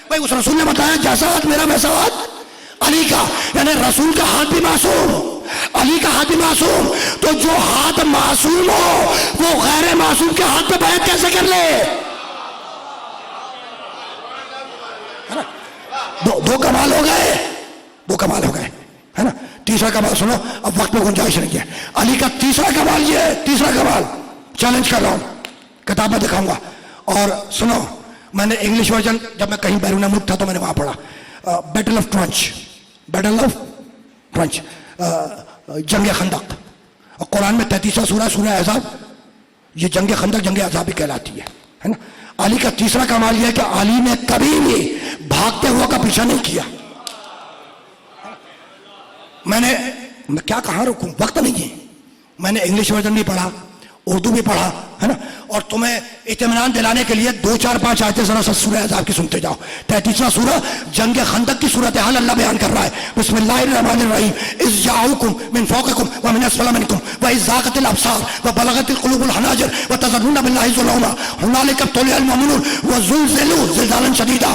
بھائی. اس رسول نے بتایا جیسا ہاتھ میرا ویسا ہاتھ علی کا. یعنی رسول کا ہاتھ بھی معصوم, علی کا ہاتھ بھی معصوم. تو جو ہاتھ معصوم ہو وہ غیر معصوم کے ہاتھ پہ بیعت کیسے کر لے؟ دو کمال ہو گئے, دو کمال ہو گئے, ہے نا. تیسرا کمال سنو, اب وقت میں گنجائش نہیں ہے. علی کا تیسرا کمال یہ ہے, تیسرا کمال چیلنج کر رہا ہوں, کتاب میں دکھاؤں گا. اور سنو, میں نے انگلش ورژن جب میں کہیں بیرون ملک تھا تو میں نے وہاں پڑھا, battle of trench, battle of trench, جنگ خندق. اور قرآن میں 33واں سورہ سورہ احزاب, یہ جنگ خندق جنگ احزاب بھی کہلاتی ہے نا. علی کا تیسرا کمال یہ ہے کہ علی نے کبھی بھی بھاگتے ہوا کا پیچھا نہیں کیا. میں کیا کہاں رکوں, وقت نہیں ہے. میں نے انگلش ورژن بھی پڑھا, اردو بھی پڑھا, ہے نا. اور تمہیں اطمینان دلانے کے لیے 2 4 5 آیتیں ذرا سا سورہ احزاب کی سنتے جاؤ. 33واں سورہ جنگ خندق کی صورتحال اللہ بیان کر رہا ہے. بسم اللہ الرحمن الرحیم. اذ جاؤکم من فوقکم ومن اسفل منکم واذ زاغت الابصار وبلغت القلوب الحناجر وتظنون باللہ الظنونا هنالک ابتلي المؤمنون وزلزلوا زلزالا شدیدا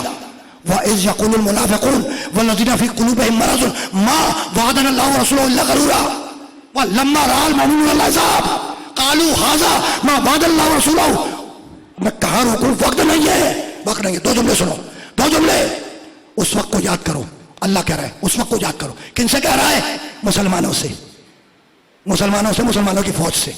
وَإِذْ يَقُولُ الْمُنَافِقُونَ وَالَّذِينَ فِي قُلُوبِهِم مَّرَضٌ مَّا وَعَدَنَا اللَّهُ وَرَسُولُهُ إِلَّا غَرُورًا وَلَمَّا رَأَى الْمُؤْمِنُونَ الْأَحْزَابَ قَالُوا هَٰذَا مَا وَعَدَنَا اللَّهُ وَرَسُولُهُ. میں کہاں روکوں, وقت نہیں ہے, وقت نہیں ہے. 2 جملے سنو, 2 جملے. اس وقت کو یاد کرو, اللہ کہہ رہا ہے اس وقت کو یاد کرو. کن سے کہہ رہا ہے؟ مسلمانوں سے, مسلمانوں سے, مسلمانوں کی فوج سے.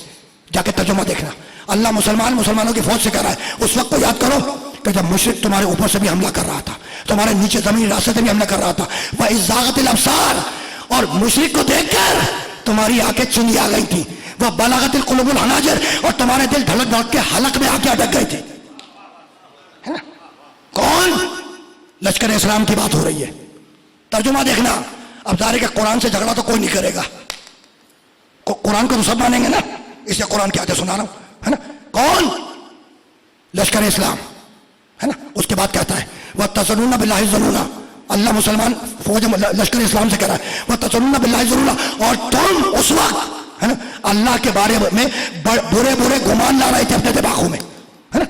جا کے ترجمہ دیکھنا. اللہ مسلمانوں کی فوج سے کہہ رہا ہے اس وقت کو یاد کرو کہ جب مشرک تمہارے اوپر سے بھی حملہ کر رہا تھا, تمہارے نیچے زمین راستے سے بھی حملہ کر رہا تھا. وَإِذْ زَاغَتِ الْأَبْصَارُ, اور مشرک کو دیکھ کر تمہاری آنکھیں چنی آ گئی تھی. وَبَلَغَتِ الْقُلُوبُ الْحَنَاجِرَ, اور تمہارے دل دھڑک دھڑک کے حلق میں آ کے اٹک گئے تھے. کون؟ لشکر اسلام کی بات ہو رہی ہے. ترجمہ دیکھنا. اب ظاہر ہے کہ قرآن سے جھگڑا تو کوئی نہیں کرے گا, قرآن کو تو سب مانیں گے نا, اس لیے قرآن کی آیتیں سنا رہا ہوں, ہے نا. کون؟ لشکر اسلام, ہے نا. اس کے بعد کہتا ہے وَتَظُنُّونَ بِاللَّهِ الظُّنُونَ, اللہ مسلمان فوج لشکر اسلام سے کہہ رہا ہے وَتَظُنُّونَ بِاللَّهِ الظُّنُونَ, اور تم اس وقت, ہے نا, اللہ کے بارے میں برے برے گمان لا رہے تھے اپنے دماغوں میں, ہے نا.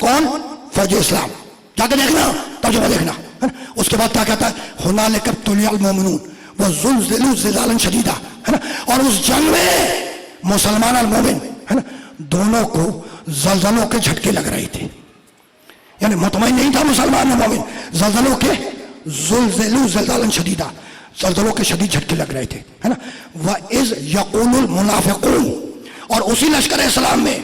کون؟ فوج اسلام. جا کے دیکھنا, ترجمہ دیکھنا, ہے نا. اس کے بعد کیا کہتا ہے هُنَالِكَ ابْتُلِيَ الْمُؤْمِنُونَ وَزُلْزِلُوا زِلْزَالًا شَدِيدًا, ہے نا. اور اس جنگ میں مسلمان اور مومن, ہے نا, دونوں کو زلزلوں کے جھٹکے لگ رہے تھے. یعنی مطمئن نہیں تھا مسلمان اور مومن, زلزلوں کے, زلزلوا زلزالا شدیدا, زلزلوں کے شدید جھٹکے لگ رہے تھے, ہے نا. وَإِذْ يَقُولُ الْمُنَافِقُونَ, اور اسی لشکر اسلام میں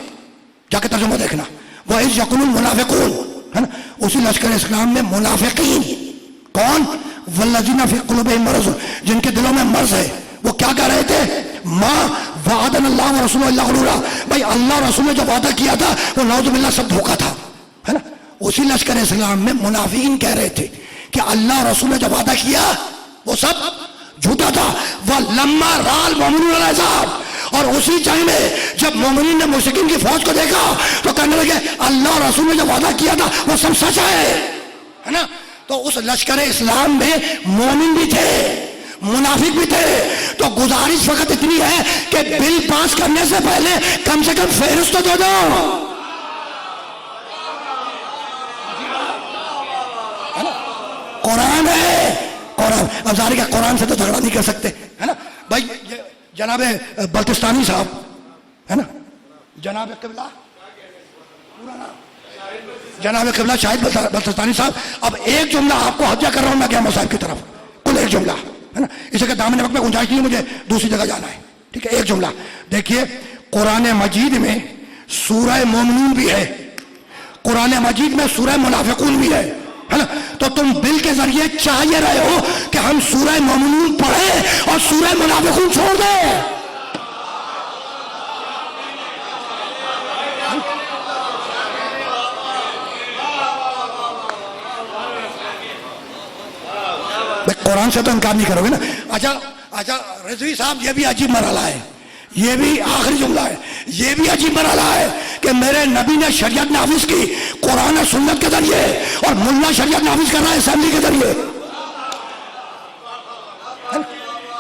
جا کے ترجمہ دیکھنا. وَإِذْ يَقُولُ الْمُنَافِقُونَ, ہے نا, اسی لشکر اسلام میں منافقین. کون؟ وَالَّذِينَ فِي قُلُوبِهِم مَّرَضٌ, جن کے دلوں میں مرض ہے. وہ کیا کہہ رہے تھے؟ مَا وَعَدَنَا اللَّهُ وَرَسُولُهُ إِلَّا غَرُورًا, بھائی اللہ رسول نے جو وعدہ کیا تھا وہ نعوذ باللہ سب دھوکہ تھا, ہے نا. اسی لشکر اسلام میں منافقین کہہ رہے تھے کہ اللہ رسول نے جو وعدہ کیا وہ سب جھوٹا تھا. وَلَمَّا رَأَى الْمُؤْمِنُونَ الْأَحْزَابَ, اور اسی جنگ میں جب مومنین نے مشرکین کی فوج کو دیکھا تو کہنے لگے اللہ اور رسول نے جو وعدہ کیا تھا وہ سب سچ ہے نا. تو اس لشکر اسلام میں مومن بھی تھے, منافق بھی تھے. تو گزارش فقط اتنی ہے کہ بل پاس کرنے سے پہلے کم سے کم فہرست تو دے دو. قرآن ہے, قرآن. اب ظاہر ہے قرآن سے تو جھگڑا نہیں کر سکتے ہے نا بھائی. جناب بلتستانی صاحب ہے نا, جناب قبلہ پورا نام جناب قبلہ شاہد بلتستانی صاحب. اب ایک جملہ آپ کو حجہ کر رہا ہوں میں قیامت صاحب کی طرف, کل ایک جملہ ہے نا, اسے کہ دامن وقت میں گنجائش نہیں, مجھے دوسری جگہ جانا ہے. ٹھیک ہے, ایک جملہ دیکھیے. قرآن مجید میں سورہ مومنون بھی ہے, قرآن مجید میں سورہ منافقون بھی ہے نا. تو تم بل کے ذریعے چاہیے رہے ہو کہ ہم سورہ مومنون پڑھیں اور سورہ منافقون چھوڑ دیں. قرآن سے تو انکار نہیں کرو گے نا. اچھا رضوی صاحب, یہ بھی عجیب مرحلہ ہے, یہ بھی آخری جملہ ہے, یہ بھی عجیب مرحلہ ہے کہ میرے نبی نے شریعت نافذ کی قرآن و سنت کے ذریعے اور ملا شریعت نافذ کر رہا ہے اسمبلی کے ذریعے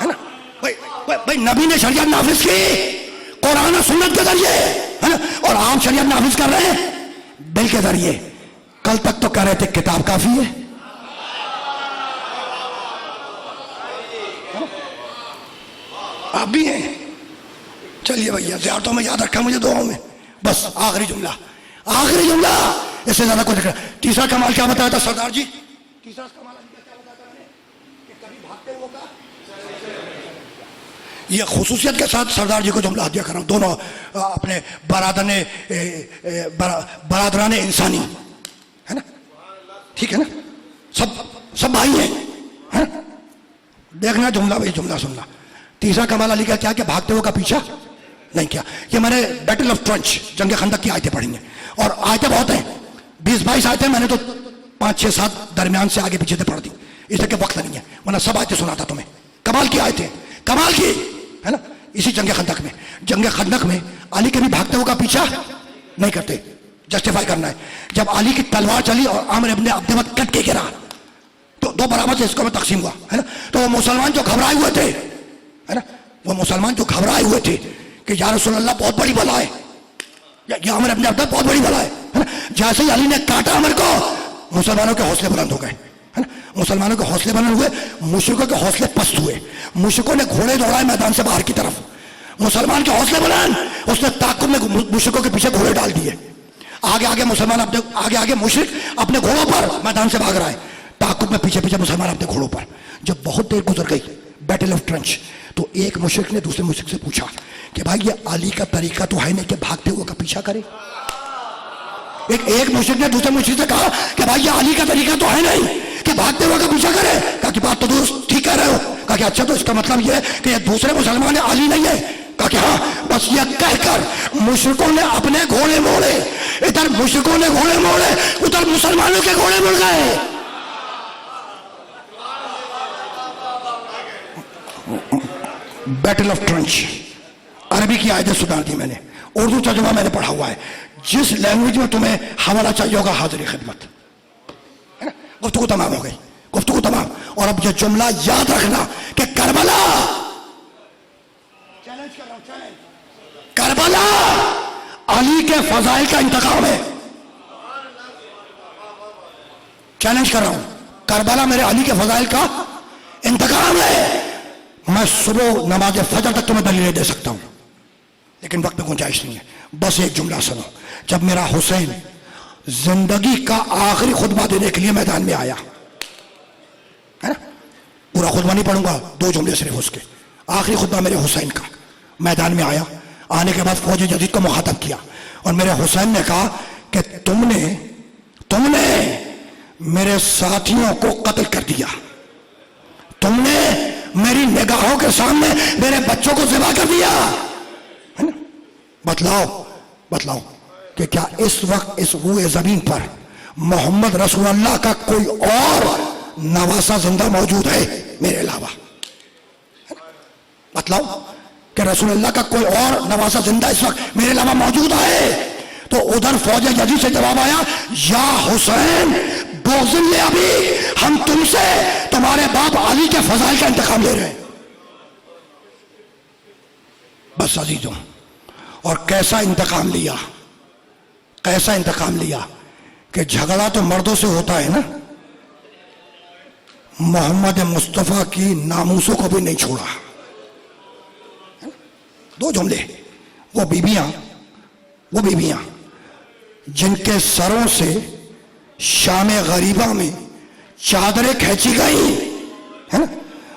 ہے نا. بھائی نبی نے شریعت نافذ کی قرآن و سنت کے ذریعے ہے نا, اور آپ شریعت نافذ کر رہے ہیں بل کے ذریعے. کل تک تو کہہ رہے تھے کتاب کافی ہے, آپ بھی ہیں. چلیے بھیا زیارتوں میں یاد رکھا مجھے دعاؤں میں. بس آخری جملہ, آخری جملہ, اس سے زیادہ کوئی ذکر. تیسرا کمال کیا بتایا تھا سردار جی؟ تیسرا کمال کیا بتایا تھا میں نے کہ کبھی بھاگتے ہوئے کا. یہ خصوصیت کے ساتھ سردار جی کو جملہ دیا کر رہا ہوں. دونوں اپنے برادران انسانی ہے نا, ٹھیک ہے نا, سب بھائی ہیں. دیکھنا جملہ بھائی, جملہ سننا. تیسرا کمال علی کا کیا کہ بھاگتے ہوئے کا پیچھا نہیں کیا. یہ میں نے بیٹل آف ٹرنچ, جنگ خندق کی آیتیں پڑھی ہیں, اور آیتیں بہت ہیں, 20-22 آیتیں. میں نے تو 5-6-7 درمیان سے آگے پیچھے سے پڑھ دی, اس لیے کہ وقت نہیں ہے, ورنہ سب آیتیں سناتا تمہیں. کمال کی آیتیں, کمال کی ہے نا. اسی جنگ خندق میں, جنگ خندق میں علی کے بھی بھاگتے ہوئے کا پیچھا نہیں کرتے, جسٹیفائی کرنا ہے. جب علی کی تلوار چلی اور عامر ابن عبد وقت کٹ کے گرا تو دو برابر سے اس کو میں تقسیم ہوا ہے نا. تو وہ مسلمان جو گھبرائے ہوئے تھے ہے نا, وہ مسلمان جو گھبرائے ہوئے تھے کہ یا رسول اللہ بہت بڑی بلا ہے, یا عامر ابن عبد بہت بڑی بلا ہے نا, جیسے ہی علی نے کاٹا عامر کو مسلمانوں کے حوصلے بلند ہو گئے ہے نا. مسلمانوں کے حوصلے بلند ہوئے, مشرکوں کے حوصلے پست ہوئے. مشرکوں نے گھوڑے دوڑائے میدان سے باہر کی طرف, مسلمان کے حوصلے بلند, اس نے تعاقب میں مشرکوں کے پیچھے گھوڑے ڈال دیے. آگے آگے مسلمان اپنے آگے مشرک اپنے گھوڑوں پر میدان سے بھاگ رہا ہے, تعاقب میں پیچھے پیچھے مسلمان اپنے گھوڑوں پر. جب بہت دیر گزر گئی, بیٹل آف ٹرنچ, تو ایک مشرک نے دوسرے مشرک سے پوچھا کہ بھائی یہ علی کا طریقہ تو ہے نہیں کہ بھاگتے ہوئے کا پیچھا کرے. ایک مشرک نے دوسرے مشرک سے کہا کہ بھائی یہ علی کا طریقہ تو ہے نہیں کہ بھاگتے ہوئے کا پیچھا کرے. کہا کہ بات تو درست ٹھیک کہہ رہے ہو. کہا کہ اچھا تو اس کا مطلب یہ ہے کہ یہ دوسرے مسلمان علی نہیں ہے. کہا کہ ہاں. بس یہ کہہ کر مشرکوں نے اپنے گھوڑے موڑے, ادھر مشرکوں نے گھوڑے موڑے, ادھر مسلمانوں کے گھوڑے مڑ گئے. بیٹل آف ٹرنچ, عربی کی آیتیں سدھار دی میں نے, اردو ترجمہ میں نے پڑھا ہوا ہے. جس لینگویج میں تمہیں حوالہ چاہیے ہوگا حاضر خدمت ہے نا. گفتگو تمام ہو گئی, گفتگو تمام. اور اب یہ جملہ یاد رکھنا کہ کربلا, کربلا علی کے فضائل کا انتقام ہے. چیلنج کر رہا ہوں, کربلا میرے علی کے فضائل کا انتقام ہے. میں صبح نماز فجر تک تمہیں دلیلیں دے سکتا ہوں, لیکن وقت میں گنجائش نہیں ہے. بس ایک جملہ سنو. جب میرا حسین زندگی کا آخری خطبہ دینے کے لیے میدان میں آیا ہے نا, پورا خطبہ نہیں پڑھوں گا, 2 جملے صرف اس کے. آخری خطبہ میرے حسین کا, میدان میں آیا, آنے کے بعد فوج جدید کو مخاطب کیا اور میرے حسین نے کہا کہ تم نے میرے ساتھیوں کو قتل کر دیا, تم نے میری نگاہوں کے سامنے میرے بچوں کو ذبح کر دیا ہے نا. بتلاؤ کہ کیا اس وقت اس روئے زمین پر محمد رسول اللہ کا کوئی اور نواسا زندہ موجود ہے میرے علاوہ؟ بتلاؤ. کہ رسول اللہ کا کوئی اور نواسہ زندہ اس وقت میرے علاوہ موجود ہے؟ تو ادھر فوج یزید سے جواب آیا، یا حسین بوزن ابھی، ہم تم سے تمہارے باپ علی کے فضائل کا انتقام لے رہے ہیں۔ بس عزیزوں، اور کیسا انتقام لیا، کیسا انتقام لیا کہ جھگڑا تو مردوں سے ہوتا ہے نا، محمد مصطفیٰ کی ناموسوں کو بھی نہیں چھوڑا۔ دو جملے، وہ بیویاں جن کے سروں سے شام غریبہ میں چادریں کھینچی گئی ہے نا،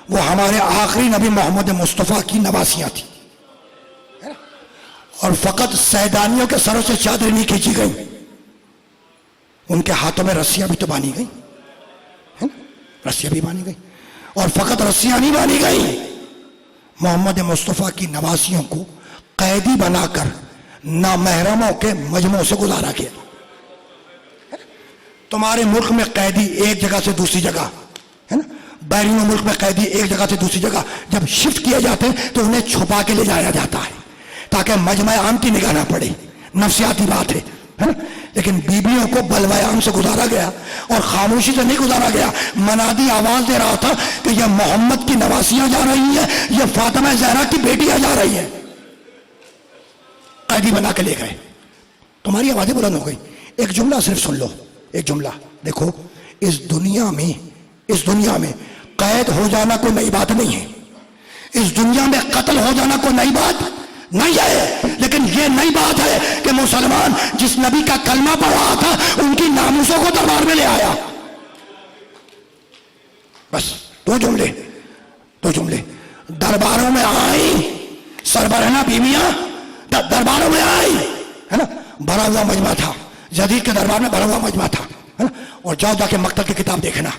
وہ ہمارے آخری نبی محمد مصطفیٰ کی نواسیاں تھیں، اور فقط سیدانیوں کے سروں سے چادریں نہیں کھینچی گئی، ان کے ہاتھوں میں رسیاں بھی تو باندھی گئی، رسیاں بھی باندھی گئی، اور فقط رسیاں نہیں باندھی گئی، محمد مصطفیٰ کی نواسیوں کو قیدی بنا کر نامحرموں کے مجمع سے گزارا گیا۔ تمہارے ملک میں قیدی ایک جگہ سے دوسری جگہ ہے نا، بیرون ملک میں قیدی ایک جگہ سے دوسری جگہ جب شفٹ کیے جاتے ہیں تو انہیں چھپا کے لے جایا جاتا ہے تاکہ مجمع عام کی نگاہ نہ پڑے، نفسیاتی بات ہے نا۔ لیکن بیویوں کو بلوائے عام سے گزارا گیا، اور خاموشی سے نہیں گزارا گیا، منادی آواز دے رہا تھا کہ یہ محمد کی نواسیاں جا رہی ہیں، یہ فاطمہ زہرا کی بیٹیاں جا رہی ہیں، قیدی بنا کے لے گئے۔ تمہاری آوازیں بلند ہو گئی۔ ایک جملہ صرف سن لو، ایک جملہ دیکھو، اس دنیا میں قید ہو جانا کوئی نئی بات نہیں ہے، اس دنیا میں قتل ہو جانا کوئی نئی بات نہیں ہے، لیکن یہ نئی بات ہے کہ مسلمان جس نبی کا کلمہ پڑھ رہا تھا ان کی ناموسوں کو دربار میں لے آیا۔ بس دو جملے، درباروں میں آئی، سربراہ بیویاں درباروں میں آئی ہے نا، بھرا ہوا مجمع تھا، یزید کے دربار میں بھرا ہوا مجمع تھا ہے نا، اور جاؤ جا کے مقتل کی کتاب دیکھنا،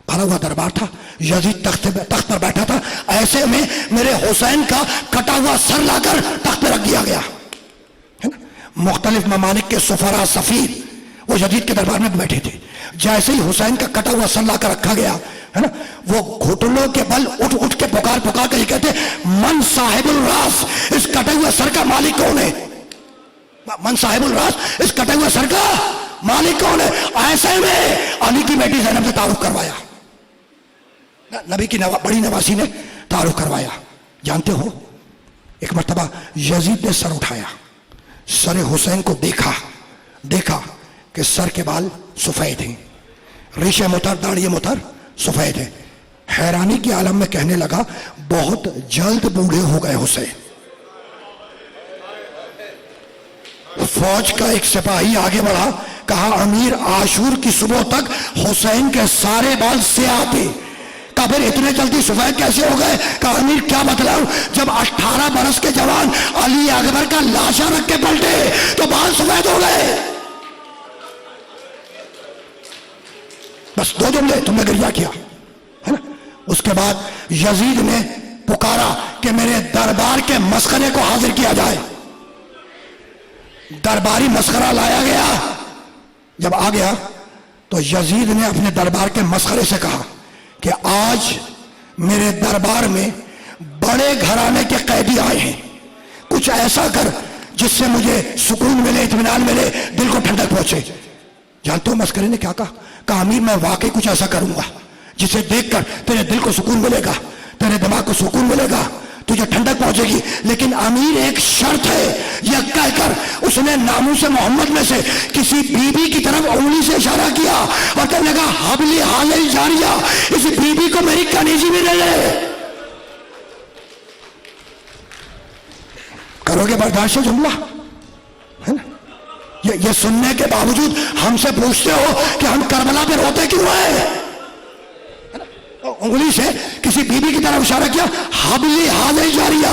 بھرا ہوا دربار تھا، یزید تخت پر بیٹھا تھا، ایسے میں میرے حسین کا کٹا ہوا سر لا کر تخت پہ رکھ دیا گیا ہے نا۔ مختلف ممالک کے سفراء سفیر وہ یزید کے دربار میں بیٹھے تھے، جیسے ہی حسین کا کٹا ہوا سر لا کر رکھا گیا ہے نا، وہ گھٹنوں کے بل اٹھ کے پکار کے یہ کہتے، من صاحب الراس، اس کٹے ہوئے سر کا مالک کون ہے؟ من صاحب الراس، اس کٹے ہوئے سر کا مالک کون ہے؟ ایسے میں علی کی بیٹی زینب سے تعارف کروایا، نبی کی بڑی نواسی نے تعارف کروایا۔ جانتے ہو، ایک مرتبہ یزید نے سر اٹھایا، سر حسین کو دیکھا کہ سر کے بال سفید ہیں، ریشے متر، داڑھی متر سفید ہے، حیرانی کے عالم میں کہنے لگا، بہت جلد بوڑھے ہو گئے حسین۔ فوج کا ایک سپاہی آگے بڑھا، کہا امیر عاشور کی صبح تک حسین کے سارے بال سیاہ تھے۔ کہا پھر اتنے جلدی سفید کیسے ہو گئے؟ کہا امیر کیا بتلاؤں، جب 18 برس کے جوان علی اکبر کا لاشا رکھ کے پلٹے تو بال سفید ہو گئے۔ بس دو جملے، تم نے گریہ کیا ہے نا۔ اس کے بعد یزید نے پکارا کہ میرے دربار کے مسخرے کو حاضر کیا جائے۔ درباری مسخرہ لایا گیا، جب آ گیا تو یزید نے اپنے دربار کے مسخرے سے کہا کہ آج میرے دربار میں بڑے گھرانے کے قیدی آئے ہیں، کچھ ایسا کر جس سے مجھے سکون ملے، اطمینان ملے، دل کو ٹھنڈک پہنچے۔ جانتے ہو مسخرے نے کیا کہا امیر میں واقعی کچھ ایسا کروں گا جسے دیکھ کر تیرے دل کو سکون ملے گا، تیرے دماغ کو سکون ملے گا، تجھے ٹھنڈک پہنچے گی، لیکن امیر ایک شرط ہے۔ یہ کہہ کر اس نے ناموس محمد میں سے کسی بی بی کی طرف انگلی سے اشارہ کیا اور کہنے لگا حبلی حاضر جاریہ، اس بی بی کو میری کنیزی بھی دے دے۔ کرو گے برداشت جملہ ہے نا؟ یہ سننے کے باوجود ہم سے پوچھتے ہو کہ ہم کربلا پہ روتے کیوں ہیں؟ انگلی سے کسی بی بی کی طرف اشارہ کیا، حبلی حاضر جاریہ،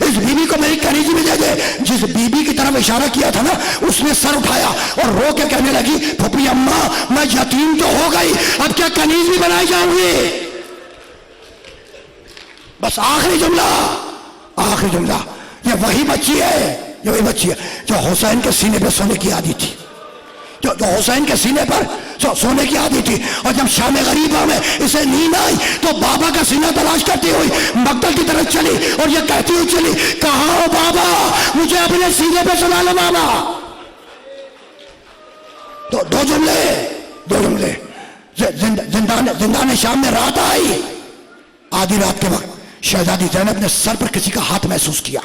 اس بی بی کو میری کنیزی میں دے دے۔ جس بی بی کی طرف اشارہ کیا تھا نا، اس نے سر اٹھایا اور رو کے کہنے لگی پھپھی اماں میں یتیم تو ہو گئی، اب کیا کنیز بھی بنائی جاؤں گی؟ بس آخری جملہ، یہ وہی بچی ہے جو حسین کے سینے پہ سونے کی عادی تھی، جو حسین کے سینے پر سونے کی عادت تھی، اور جب شام غریبہ میں اسے نیند آئی تو بابا کا سینہ تلاش کرتی ہوئی مقتل کی طرف چلی اور یہ کہتی ہوئی چلی، کہاں ہو بابا، مجھے اپنے سینے پہ سنا لو بابا۔ تو دو جملے زندان شام میں رات آئی، آدھی رات کے وقت شہزادی زینب نے سر پر کسی کا ہاتھ محسوس کیا،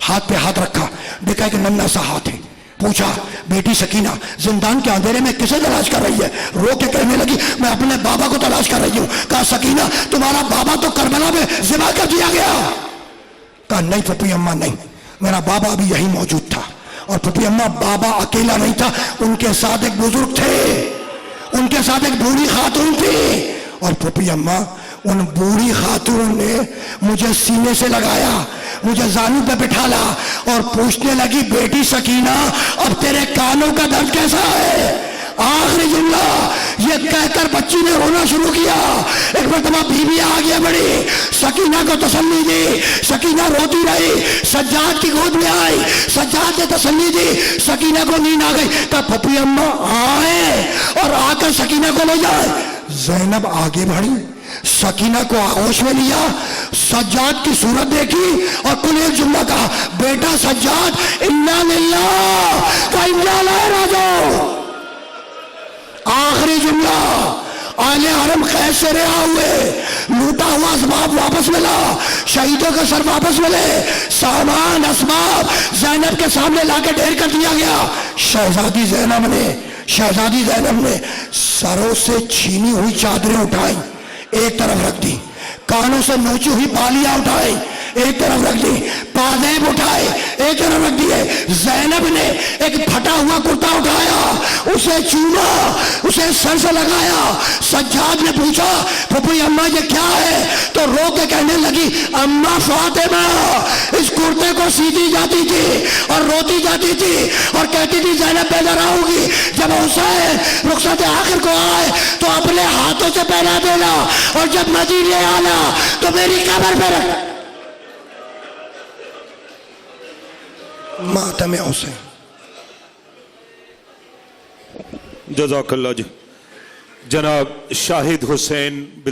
ہاتھ پہ ہاتھ رکھا، دیکھا کہ ننھا سا ہاتھ ہے، پوچھا بیٹی سکینہ زندان کے اندھیرے میں کسے تلاش کر رہی ہے؟ رو کے کہنے لگی میں اپنے بابا کو تلاش کر رہی ہوں۔ کہا سکینہ تمہارا بابا تو کربلا میں ذبح کر دیا گیا۔ کہا نہیں پھپھی اماں نہیں، میرا بابا ابھی یہی موجود تھا، اور پھپھی اماں بابا اکیلا نہیں تھا، ان کے ساتھ ایک بزرگ تھے، ان کے ساتھ ایک بوڑھی خاتون تھی، اور پھپھی اماں ان بوڑھی خاتون نے مجھے سینے سے لگایا، مجھے زانو پہ بٹھالا اور پوچھنے لگی بیٹی سکینہ اب تیرے کانوں کا درد کیسا ہے؟ آخری جملہ یہ کہہ کر بچی نے رونا شروع کیا۔ ایک مرتبہ بیوی آگے بڑھی، سکینہ کو تسلی دی، سکینہ روتی رہی، سجاد کی گود میں آئی، سجاد نے تسلی دی، سکینہ کو نیند آ گئی۔ کہا پھپھی اماں آئے اور آ کر سکینہ کو لے جائے۔ زینب آگے بڑھی، سکینہ کو آغوش میں لیا، سجاد کی صورت دیکھی اور کل ایک جملہ کہا، بیٹا سجاد انا للہ و انا الیہ راجعون۔ آخری جملہ، آل حرم قید سے رہا ہوئے، لوٹا ہوا اسباب واپس ملا، شہیدوں کے سر واپس ملے، سامان اسباب زینب کے سامنے لا کے ڈھیر کر دیا گیا۔ شہزادی زینب نے سروں سے چھینی ہوئی چادریں اٹھائیں، ایک طرف رکھ دی، کانوں سے نوچی ہوئی بالیاں اٹھائی، ایک طرف رکھ دی، پازیب اٹھائے، ایک طرف رکھ دیے۔ زینب نے ایک پھٹا ہوا کرتا اٹھایا، اسے چوما، اسے سر سے لگایا۔ سجاد نے پوچھا پھپھی اماں یہ کیا ہے؟ تو رو کے کہنے لگی اماں فاطمہ اس کرتے کو سیدھی جاتی تھی اور روتی جاتی تھی اور کہتی تھی زینب پیدا ہوگی، جب حسین رخصت آخر کو آئے تو اپنے ہاتھوں سے پہنا دینا، اور جب مدینے آنا تو میری قبر پہ رکھ۔ ماتم حسین۔ جزاک اللہ جناب شاہد حسین